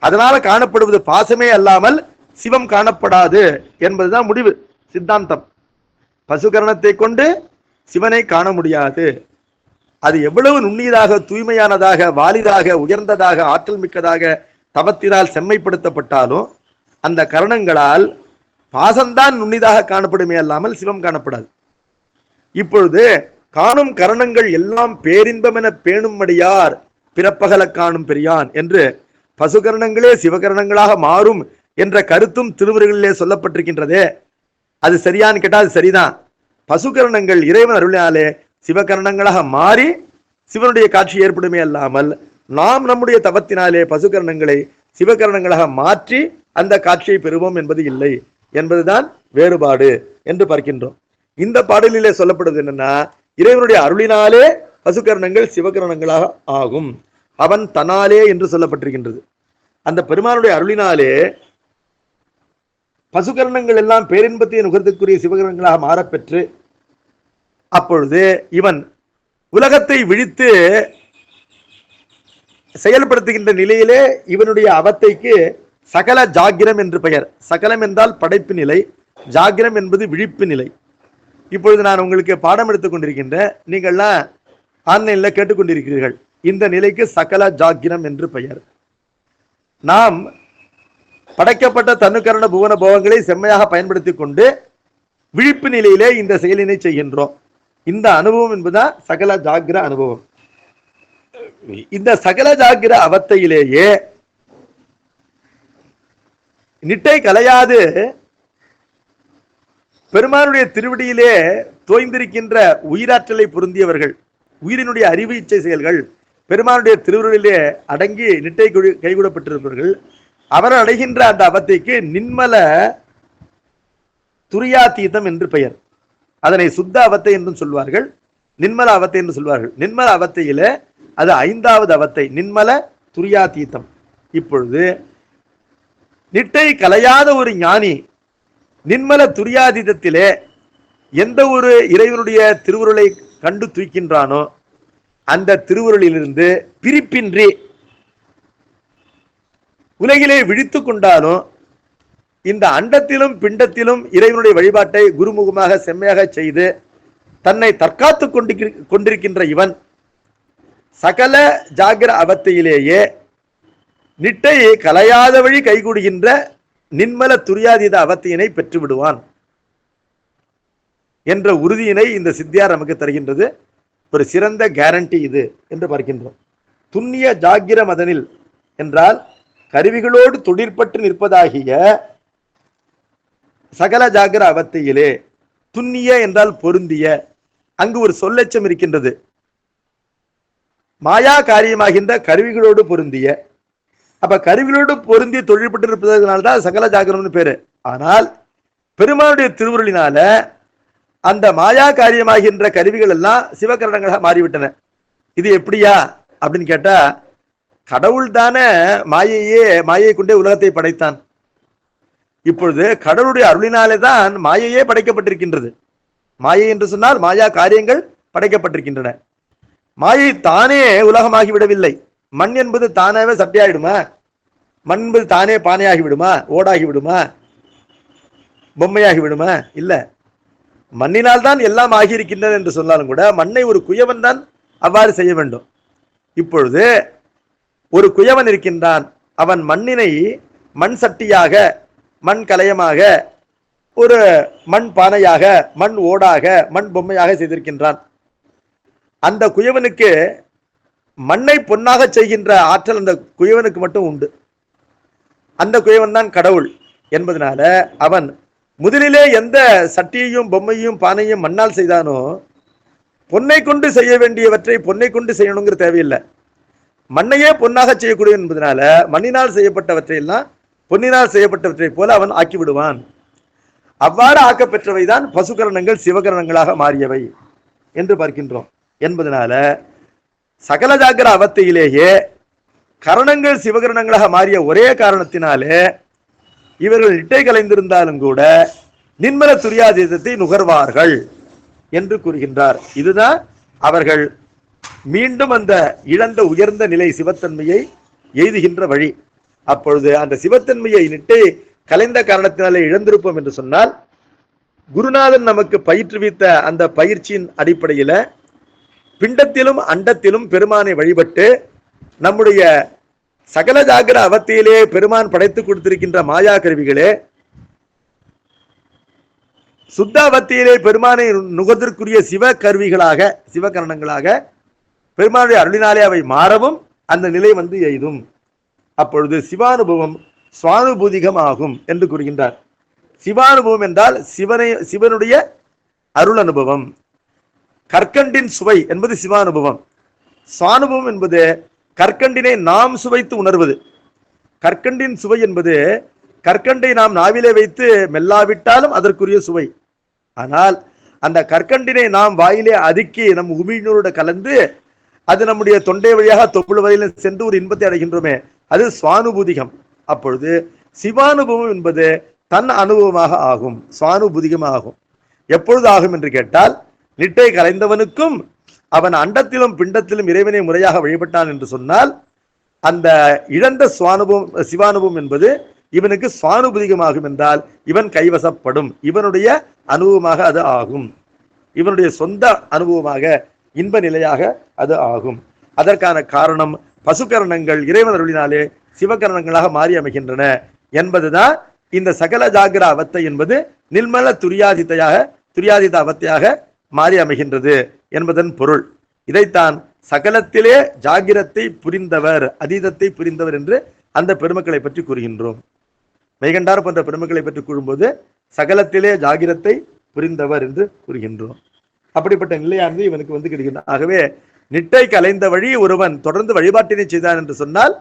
அதனால காணப்படுவது பாசமே அல்லாமல் சிவம் காணப்படாது என்பதுதான் முடிவு சித்தாந்தம். பசுகரணத்தை கொண்டு சிவனை காண முடியாது. அது எவ்வளவு நுண்ணியதாக, தூய்மையானதாக, வாலிதாக, உயர்ந்ததாக, ஆற்றல் மிக்கதாக தவத்தினால் செம்மைப்படுத்தப்பட்டாலும் அந்த கரணங்களால் பாசம்தான் நுண்ணிதாக காணப்படுமே அல்லாமல் சிவம் காணப்படாது. இப்பொழுது காணும் கரணங்கள் எல்லாம் பேரின்பம் என பேணும்படியார் பிறப்பகல காணும் பெரியான் என்று பசுகரணங்களே சிவகரணங்களாக மாறும் என்ற கருத்தும் திருமுறைகளிலே சொல்லப்பட்டிருக்கின்றதே, அது சரியான்னு கேட்டால் அது சரிதான். பசுகரணங்கள் இறைவன் அருளினாலே சிவகரணங்களாக மாறி சிவனுடைய காட்சி ஏற்படுமே அல்லாமல் நாம் நம்முடைய தவத்தினாலே பசுகரணங்களை சிவகரணங்களாக மாற்றி அந்த காட்சியை பெறுவோம் என்பது இல்லை என்பதுதான் வேறுபாடு என்று பார்க்கின்றோம். இந்த பாடலிலே சொல்லப்படுவது என்னன்னா, இறைவனுடைய அருளினாலே பசுகரணங்கள் சிவகரணங்களாக ஆகும், அவன் தனாலே என்று சொல்லப்பட்டிருக்கின்றது. அந்த பெருமானுடைய அருளினாலே பசுகரணங்கள் எல்லாம் பேரின்பத்தை நுகர்த்துக்குரிய சிவகரணங்களாக மாறப்பெற்று அப்பொழுது இவன் உலகத்தை விழித்து செயல்படுத்துகின்ற நிலையிலே இவனுடைய அவத்தைக்கு சகல ஜாகிரம் என்று பெயர். சகலம் என்றால் படைப்பு நிலை, ஜாகிரம் என்பது விழிப்பு நிலை. இப்பொழுது நான் உங்களுக்கு பாடம் எடுத்துக் கொண்டிருக்கின்றேன், நீங்கள்லாம் ஆன்லைன்ல கேட்டுக்கொண்டிருக்கிறீர்கள். இந்த நிலைக்கு சகல ஜாகிரம் என்று பெயர். நாம் படைக்கப்பட்ட தனுக்கரண புவன போகங்களை செம்மையாக பயன்படுத்தி கொண்டு விழிப்பு நிலையிலே இந்த செயலினை செய்கின்றோம். இந்த அனுபவம் என்பதுதான் சகல ஜாகிர அனுபவம். இந்த சகல ஜாகிர அவத்தையிலேயே நிட்டை கலையாது பெருமானுடைய திருவடியிலே தோய்ந்திருக்கின்ற உயிராற்றலை பொருந்தியவர்கள், உயிரினுடைய அறிவு இச்சை செயல்கள் பெருமானுடைய திருவுருளிலே அடங்கி நிட்டை கைகூடப்பட்டிருப்பவர்கள், அவர் அடைகின்ற அந்த அவத்தைக்கு நின்மல துரியாதீதம் என்று பெயர். அதனை சுத்த அவத்தை என்றும் சொல்வார்கள், நின்மல அவத்தை என்று சொல்வார்கள். நின்மல அவத்தையில அது 5வது அவத்தை, நின்மல துரியாதீதம். இப்பொழுது நிட்டை கலையாத ஒரு ஞானி நின்மல துரியாதீதத்திலே எந்த ஒரு இறைவனுடைய திருவுருளை கண்டு தூக்கின்றானோ அந்த திருவுருளிலிருந்து பிரிப்பின்றி உலகிலே விழித்து கொண்டாலும் இந்த அண்டத்திலும் பிண்டத்திலும் இறைவனுடைய வழிபாட்டை குருமுகமாக செம்மையாக செய்து தன்னை தற்காத்து கொண்டிருக்கின்ற இவன் சகல ஜாகிர அவத்தையிலேயே நிட்டை கலையாத வழி கைகூடுகின்ற நின்மல துரியாதீத அவத்தையினை பெற்று விடுவான் என்ற உறுதியினை இந்த சித்தியார் நமக்கு தருகின்றது. ஒரு சிறந்த கேரண்டி இது என்று பார்க்கின்றோம். துண்ணிய ஜாகிர மதனில் என்றால் கருவிகளோடு தொழிற்பட்டு நிற்பதாகிய சகல ஜாகிர அவத்தையிலே, துண்ணிய என்றால் பொருந்திய, அங்கு ஒரு சொல்லச்சம் இருக்கின்றது. மாயா காரியமாகின்ற கருவிகளோடு பொருந்திய, அப்ப கருவிகளோடு பொருந்தி தொழிற்பட்டு இருப்பதனால்தான் சகல ஜாகிரம்னு பேரு. ஆனால் பெருமானுடைய திருவுருளினால அந்த மாயா காரியமாகின்ற கருவிகள் எல்லாம் சிவகரணங்களாக மாறிவிட்டன. இது எப்படியா அப்படின்னு கேட்டா, கடவுள் தானே மாயையை கொண்டே உலகத்தை படைத்தான். இப்பொழுது கடவுளுடைய அருளினாலே தான் மாயையே படைக்கப்பட்டிருக்கின்றது. மாயை என்று சொன்னால் மாயா காரியங்கள் படைக்கப்பட்டிருக்கின்றன. மாயை தானே உலகமாகி விடவில்லை. மண் என்பது தானாவே சட்டையாயிடுமா? மண் என்பது தானே பானையாகி விடுமா? ஓடாகி விடுமா? பொம்மையாகி விடுமா? இல்ல, மண்ணினால் தான் எல்லாம் ஆகியிருக்கின்றது என்று சொன்னாலும் கூட மண்ணை ஒரு குயவன் தான் அவ்வாறு செய்ய வேண்டும். இப்பொழுது ஒரு குயவன் இருக்கின்றான், அவன் மண்ணினை மண் சட்டியாக, மண் கலயமாக, ஒரு மண் பானையாக, மண் ஓடாக, மண் பொம்மையாக செய்திருக்கின்றான். அந்த குயவனுக்கு மண்ணை பொன்னாக செய்கின்ற ஆற்றல் அந்த குயவனுக்கு மட்டும் உண்டு. அந்த குயவன் தான் கடவுள் என்பதனால அவன் முதலிலே எந்த சட்டியையும் பொம்மையும் பானையும் மண்ணால் செய்தானோ, பொன்னை கொண்டு செய்ய வேண்டியவற்றை பொன்னை கொண்டு செய்யணுங்கிற தேவையில்லை, மண்ணையே பொன்னாக செய்யக்கூடிய என்பதனால மண்ணினால் செய்யப்பட்டவற்றை எல்லாம் பொன்னினால் செய்யப்பட்டவற்றை போல அவன் ஆக்கி விடுவான். அவ்வாறு ஆக்கப்பெற்றவைதான் பசுகரணங்கள் சிவகரணங்களாக மாறியவை என்று பார்க்கின்றோம். என்பதனால சகல ஜாகர அவத்தையிலேயே கரணங்கள் சிவகரணங்களாக மாறிய ஒரே காரணத்தினாலே இவர்கள் இட்டை கலைந்திருந்தாலும் கூட நின்மல துரியாதீதத்தை நுகர்வார்கள் என்று கூறுகின்றார். இதுதான் அவர்கள் மீண்டும் அந்த இழந்த உயர்ந்த நிலை சிவத்தன்மையை எய்துகின்ற வழி. அப்பொழுது அந்த சிவத்தன்மையை நிட்டை கலைந்த காரணத்தினாலே இழந்திருப்போம் என்று சொன்னால், குருநாதன் நமக்கு பயிற்றுவித்த அந்த பயிற்சியின் அடிப்படையில பிண்டத்திலும் அண்டத்திலும் பெருமானை வழிபட்டு நம்முடைய சகல ஜாகர அவத்தையிலே பெருமான் படைத்து கொடுத்திருக்கின்ற மாயா கருவிகளே சுத்த அவத்தையிலே பெருமானை நுகர்தற்குரிய சிவ கருவிகளாக, சிவகரணங்களாக பெருமானுடைய அருளினாலே அவை மாறவும் அந்த நிலை வந்து எய்தும். அப்பொழுது சிவானுபவம் சுவானுபூதிகம் ஆகும் என்று கூறுகின்றார். சிவானுபவம் என்றால் சிவனுடைய அருள் அனுபவம். கற்கண்டின் சுவை என்பது சிவானுபவம். சுவானுபவம் என்பது கற்கண்டினை நாம் சுவைத்து உணர்வது. கற்கண்டின் சுவை என்பது கற்கண்டை நாம் நாவிலே வைத்து மெல்லாவிட்டாலும் அதற்குரிய சுவை. ஆனால் அந்த கற்கண்டினை நாம் வாயிலே அதுக்கி நம் உமிழ்நூரோடு கலந்து அது நம்முடைய தொண்டை வழியாக தொப்புள் வரையில் சென்று ஒரு இன்பத்தை அடைகின்றோமே, அது சுவானுபூதிகம். அப்பொழுது சிவானுபவம் என்பது தன் அனுபவமாக ஆகும், சுவானுபூதிகம் ஆகும். எப்பொழுது ஆகும் என்று கேட்டால், நிட்டை கலைந்தவனுக்கும் அவன் அண்டத்திலும் பிண்டத்திலும் இறைவனை முறையாக வழிபட்டான் என்று சொன்னால், அந்த இழந்த சுவானுபவம் சிவானுபவம் என்பது இவனுக்கு சுவானுபூதிகமாகும் என்றால் இவன் கைவசப்படும், இவனுடைய அனுபவமாக அது ஆகும், இவனுடைய சொந்த அனுபவமாக இன்ப நிலையாக அது ஆகும். அதற்கான காரணம் பசுகரணங்கள் இறைவன் அருளினாலே சிவகரணங்களாக மாறி அமைகின்றன என்பதுதான் இந்த சகல ஜாகர அவத்தை என்பது நிர்மல துரியாதித அவத்தையாக மாறி அமைகின்றது என்பதன் பொருள். இதைத்தான் சகலத்திலே ஜாகிரத்தை புரிந்தவர், அதீதத்தை புரிந்தவர் என்று அந்த பெருமக்களை பற்றி கூறுகின்றோம். மெய்கண்டார் போன்ற பெருமக்களை பற்றி கூறும்போது சகலத்திலே ஜாகிரத்தை புரிந்தவர் என்று கூறுகின்றோம். அப்படிப்பட்ட நிலையானது இவனுக்கு வந்து கிடைக்கின்றான். ஆகவே நிட்டை கலைந்த வழி ஒருவன் தொடர்ந்து வழிபாட்டினை செய்தான் என்று சொன்னால்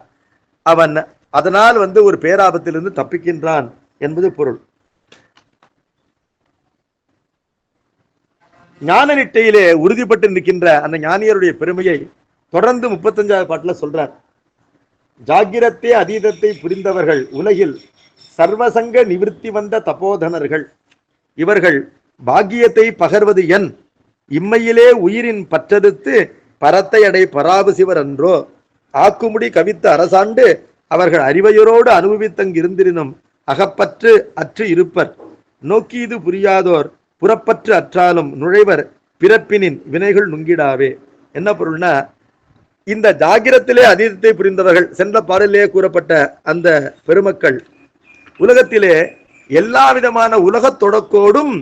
அவன் அதனால் வந்து ஒரு பேராபத்திலிருந்து தப்பிக்கின்றான் என்பது பொருள். ஞான நிட்டையிலே உறுதிப்பட்டு நிற்கின்ற அந்த ஞானியருடைய பெருமையை தொடர்ந்து 35வது பாட்டுல சொல்றார். ஜாகிரத்தே அதீதத்தை புரிந்தவர்கள் உலகில் சர்வசங்க நிவிருத்தி வந்த தபோதனர்கள். இவர்கள் பாக்கியத்தை பகர்வது என் இம்மையிலே உயிரின் பற்றறுத்து பரத்தை அடை பராபு சிவர் அன்றோ ஆக்குமுடி கவித்த அரசாண்டு அவர்கள் அறிவையரோடு அனுபவித்தங்கிருந்திருந்தும் அகப்பற்று அற்று இருப்பர். நோக்கி இது புரியாதோர் புறப்பற்று அற்றாலும் நுழைவர் பிறப்பினின் வினைகள் நுங்கிடாவே. என்ன பொருள்னா, இந்த ஜாகிரத்திலே அதீதத்தை புரிந்தவர்கள், சென்ற பாடலிலே கூறப்பட்ட அந்த பெருமக்கள் உலகத்திலே எல்லா விதமான உலகத் தொடக்கோடும்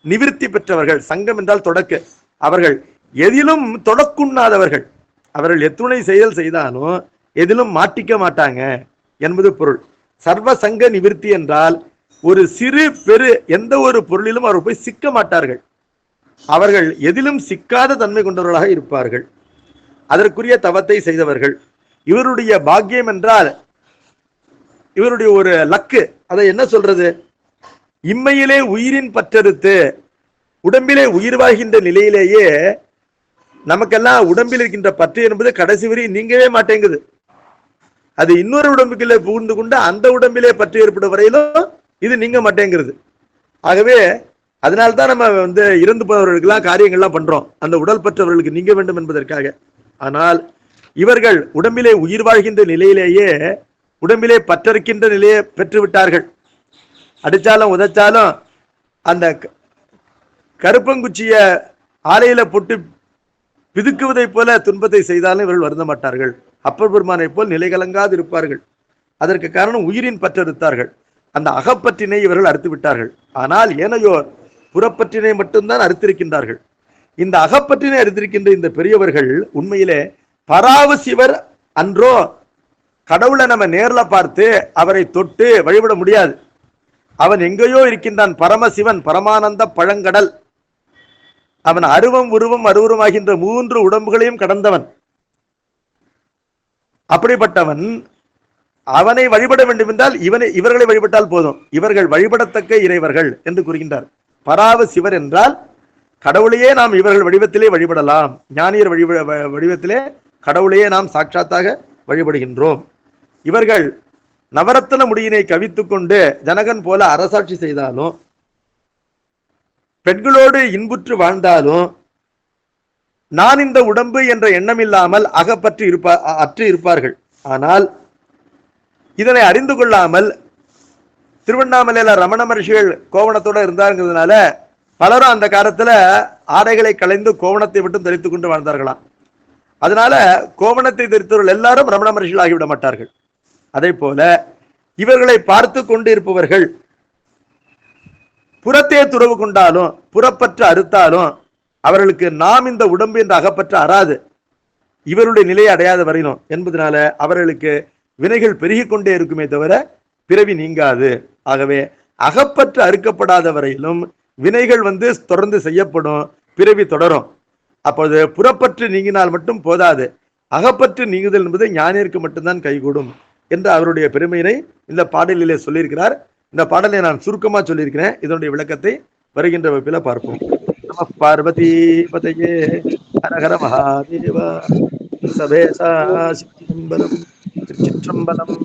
நிவிருத்தி பெற்றவர்கள். சங்கம் என்றால் தொடக்கு. அவர்கள் எதிலும் தொடக்குண்ணாதவர்கள். அவர்கள் எத்துணை செயல் செய்தாலும் எதிலும் மாட்டிக்க மாட்டாங்க என்பது பொருள். சர்வ சங்க நிவிருத்தி என்றால் ஒரு சிறு பெரு எந்த ஒரு பொருளிலும் அவர் போய் சிக்க மாட்டார்கள். அவர்கள் எதிலும் சிக்காத தன்மை கொண்டவர்களாக இருப்பார்கள். அதற்குரிய தவத்தை செய்தவர்கள். இவருடைய பாக்கியம் என்றால் இவருடைய ஒரு லக்கு. அதை என்ன சொல்றது? இம்மையிலே உயிரின் பற்றறுத்து உடம்பிலே உயிர் வாழ்கின்ற நிலையிலேயே நமக்கெல்லாம் உடம்பில் இருக்கின்ற பற்று என்பது கடைசி வரை நீங்கவே மாட்டேங்குது. அது இன்னொரு உடம்புக்குள்ளே புகுந்து கொண்டு அந்த உடம்பிலே பற்று ஏற்படும் வரையிலும் இது நீங்க மாட்டேங்கிறது. ஆகவே அதனால்தான் நம்ம வந்து இறந்து போனவர்களுக்கெல்லாம் காரியங்கள்லாம் பண்றோம், அந்த உடல் பற்றவர்களுக்கு நீங்க வேண்டும் என்பதற்காக. ஆனால் இவர்கள் உடம்பிலே உயிர் வாழ்கின்ற நிலையிலேயே உடம்பிலே பற்றறுக்கின்ற நிலையை பெற்று விட்டார்கள். அடிச்சாலும் உதைச்சாலும் அந்த கருப்பங்குச்சிய ஆலையில போட்டு பிதுக்குவதை போல துன்பத்தை செய்தாலும் இவர்கள் வருந்த மாட்டார்கள். அப்பர் பெருமானை போல் நிலைகலங்காது இருப்பார்கள். அதற்கு காரணம் உயிரின் பற்றறுத்தார்கள். அந்த அகப்பற்றினை இவர்கள் அறுத்து விட்டார்கள். ஆனால் ஏனையோர் புறப்பற்றினை மட்டும்தான் அறுத்திருக்கின்றார்கள். இந்த அகப்பற்றினை அறுத்திருக்கின்ற இந்த பெரியவர்கள் உண்மையிலே பராவு சிவர் அன்றோ. கடவுளை நம்ம நேர்ல பார்த்து அவரை தொட்டு வழிபட முடியாது. அவன் எங்கேயோ இருக்கின்றான். பரமசிவன், பரமானந்த பழங்கடல். அவன் அருவம் உருவம் அருவுருமாகின்ற 3 உடம்புகளையும் கடந்தவன். அப்படிப்பட்டவன் அவனை வழிபட வேண்டும் என்றால் இவர்களை வழிபட்டால் போதும். இவர்கள் வழிபடத்தக்க இறைவர்கள் என்று கூறுகின்றார். பராவ சிவர் என்றால் கடவுளையே நாம் இவர்கள் வடிவத்திலே வழிபடலாம். ஞானியர் வடிவத்திலே கடவுளையே நாம் சாட்சாத்தாக வழிபடுகின்றோம். இவர்கள் நவரத்தன முடியினை கவித்து கொண்டு ஜனகன் போல அரசாட்சி செய்தாலும், பெண்களோடு இன்புற்று வாழ்ந்தாலும், நான் இந்த உடம்பு என்ற எண்ணம் இல்லாமல் அகப்பற்று அற்று இருப்பார்கள். ஆனால் இதனை அறிந்து கொள்ளாமல் திருவண்ணாமலையில ரமண மகர்ஷிகள் கோவணத்தோட இருந்தாங்கிறதுனால பலரும் அந்த காலத்துல ஆடைகளை களைந்து கோவணத்தை மட்டும் தரித்துக் கொண்டு வாழ்ந்தார்களாம். அதனால கோவணத்தை தரித்தவர்கள் எல்லாரும் ரமண மகர்ஷிகள் ஆகிவிட மாட்டார்கள். அதே போல இவர்களை பார்த்து கொண்டு இருப்பவர்கள் புறத்தே துறவு கொண்டாலும் புறப்பற்று அறுத்தாலும் அவர்களுக்கு நாம் இந்த உடம்பு என்ற அகப்பற்று அறாது. இவருடைய நிலையை அடையாத வரையிலும் என்பதனால அவர்களுக்கு வினைகள் பெருகி கொண்டே இருக்குமே தவிர பிறவி நீங்காது. ஆகவே அகப்பற்று அறுக்கப்படாத வரையிலும் வினைகள் தொடர்ந்து செய்யப்படும், பிறவி தொடரும். அப்போது புறப்பற்று நீங்கினால் மட்டும் போதாது, அகப்பற்று நீங்குதல் என்பது ஞானியருக்கு மட்டும்தான் கைகூடும் என்று அவருடைய பெருமையினை இந்த பாடலிலே சொல்லியிருக்கிறார். இந்த பாடலை நான் சுருக்கமா சொல்லியிருக்கிறேன். இதனுடைய விளக்கத்தை வருகின்ற வகுப்பில பார்ப்போம். நம பார்வதி பதையே ஹரஹர மகாதேவா சபேசா சிதம்பரம் திருச்சிற்றம்பலம்.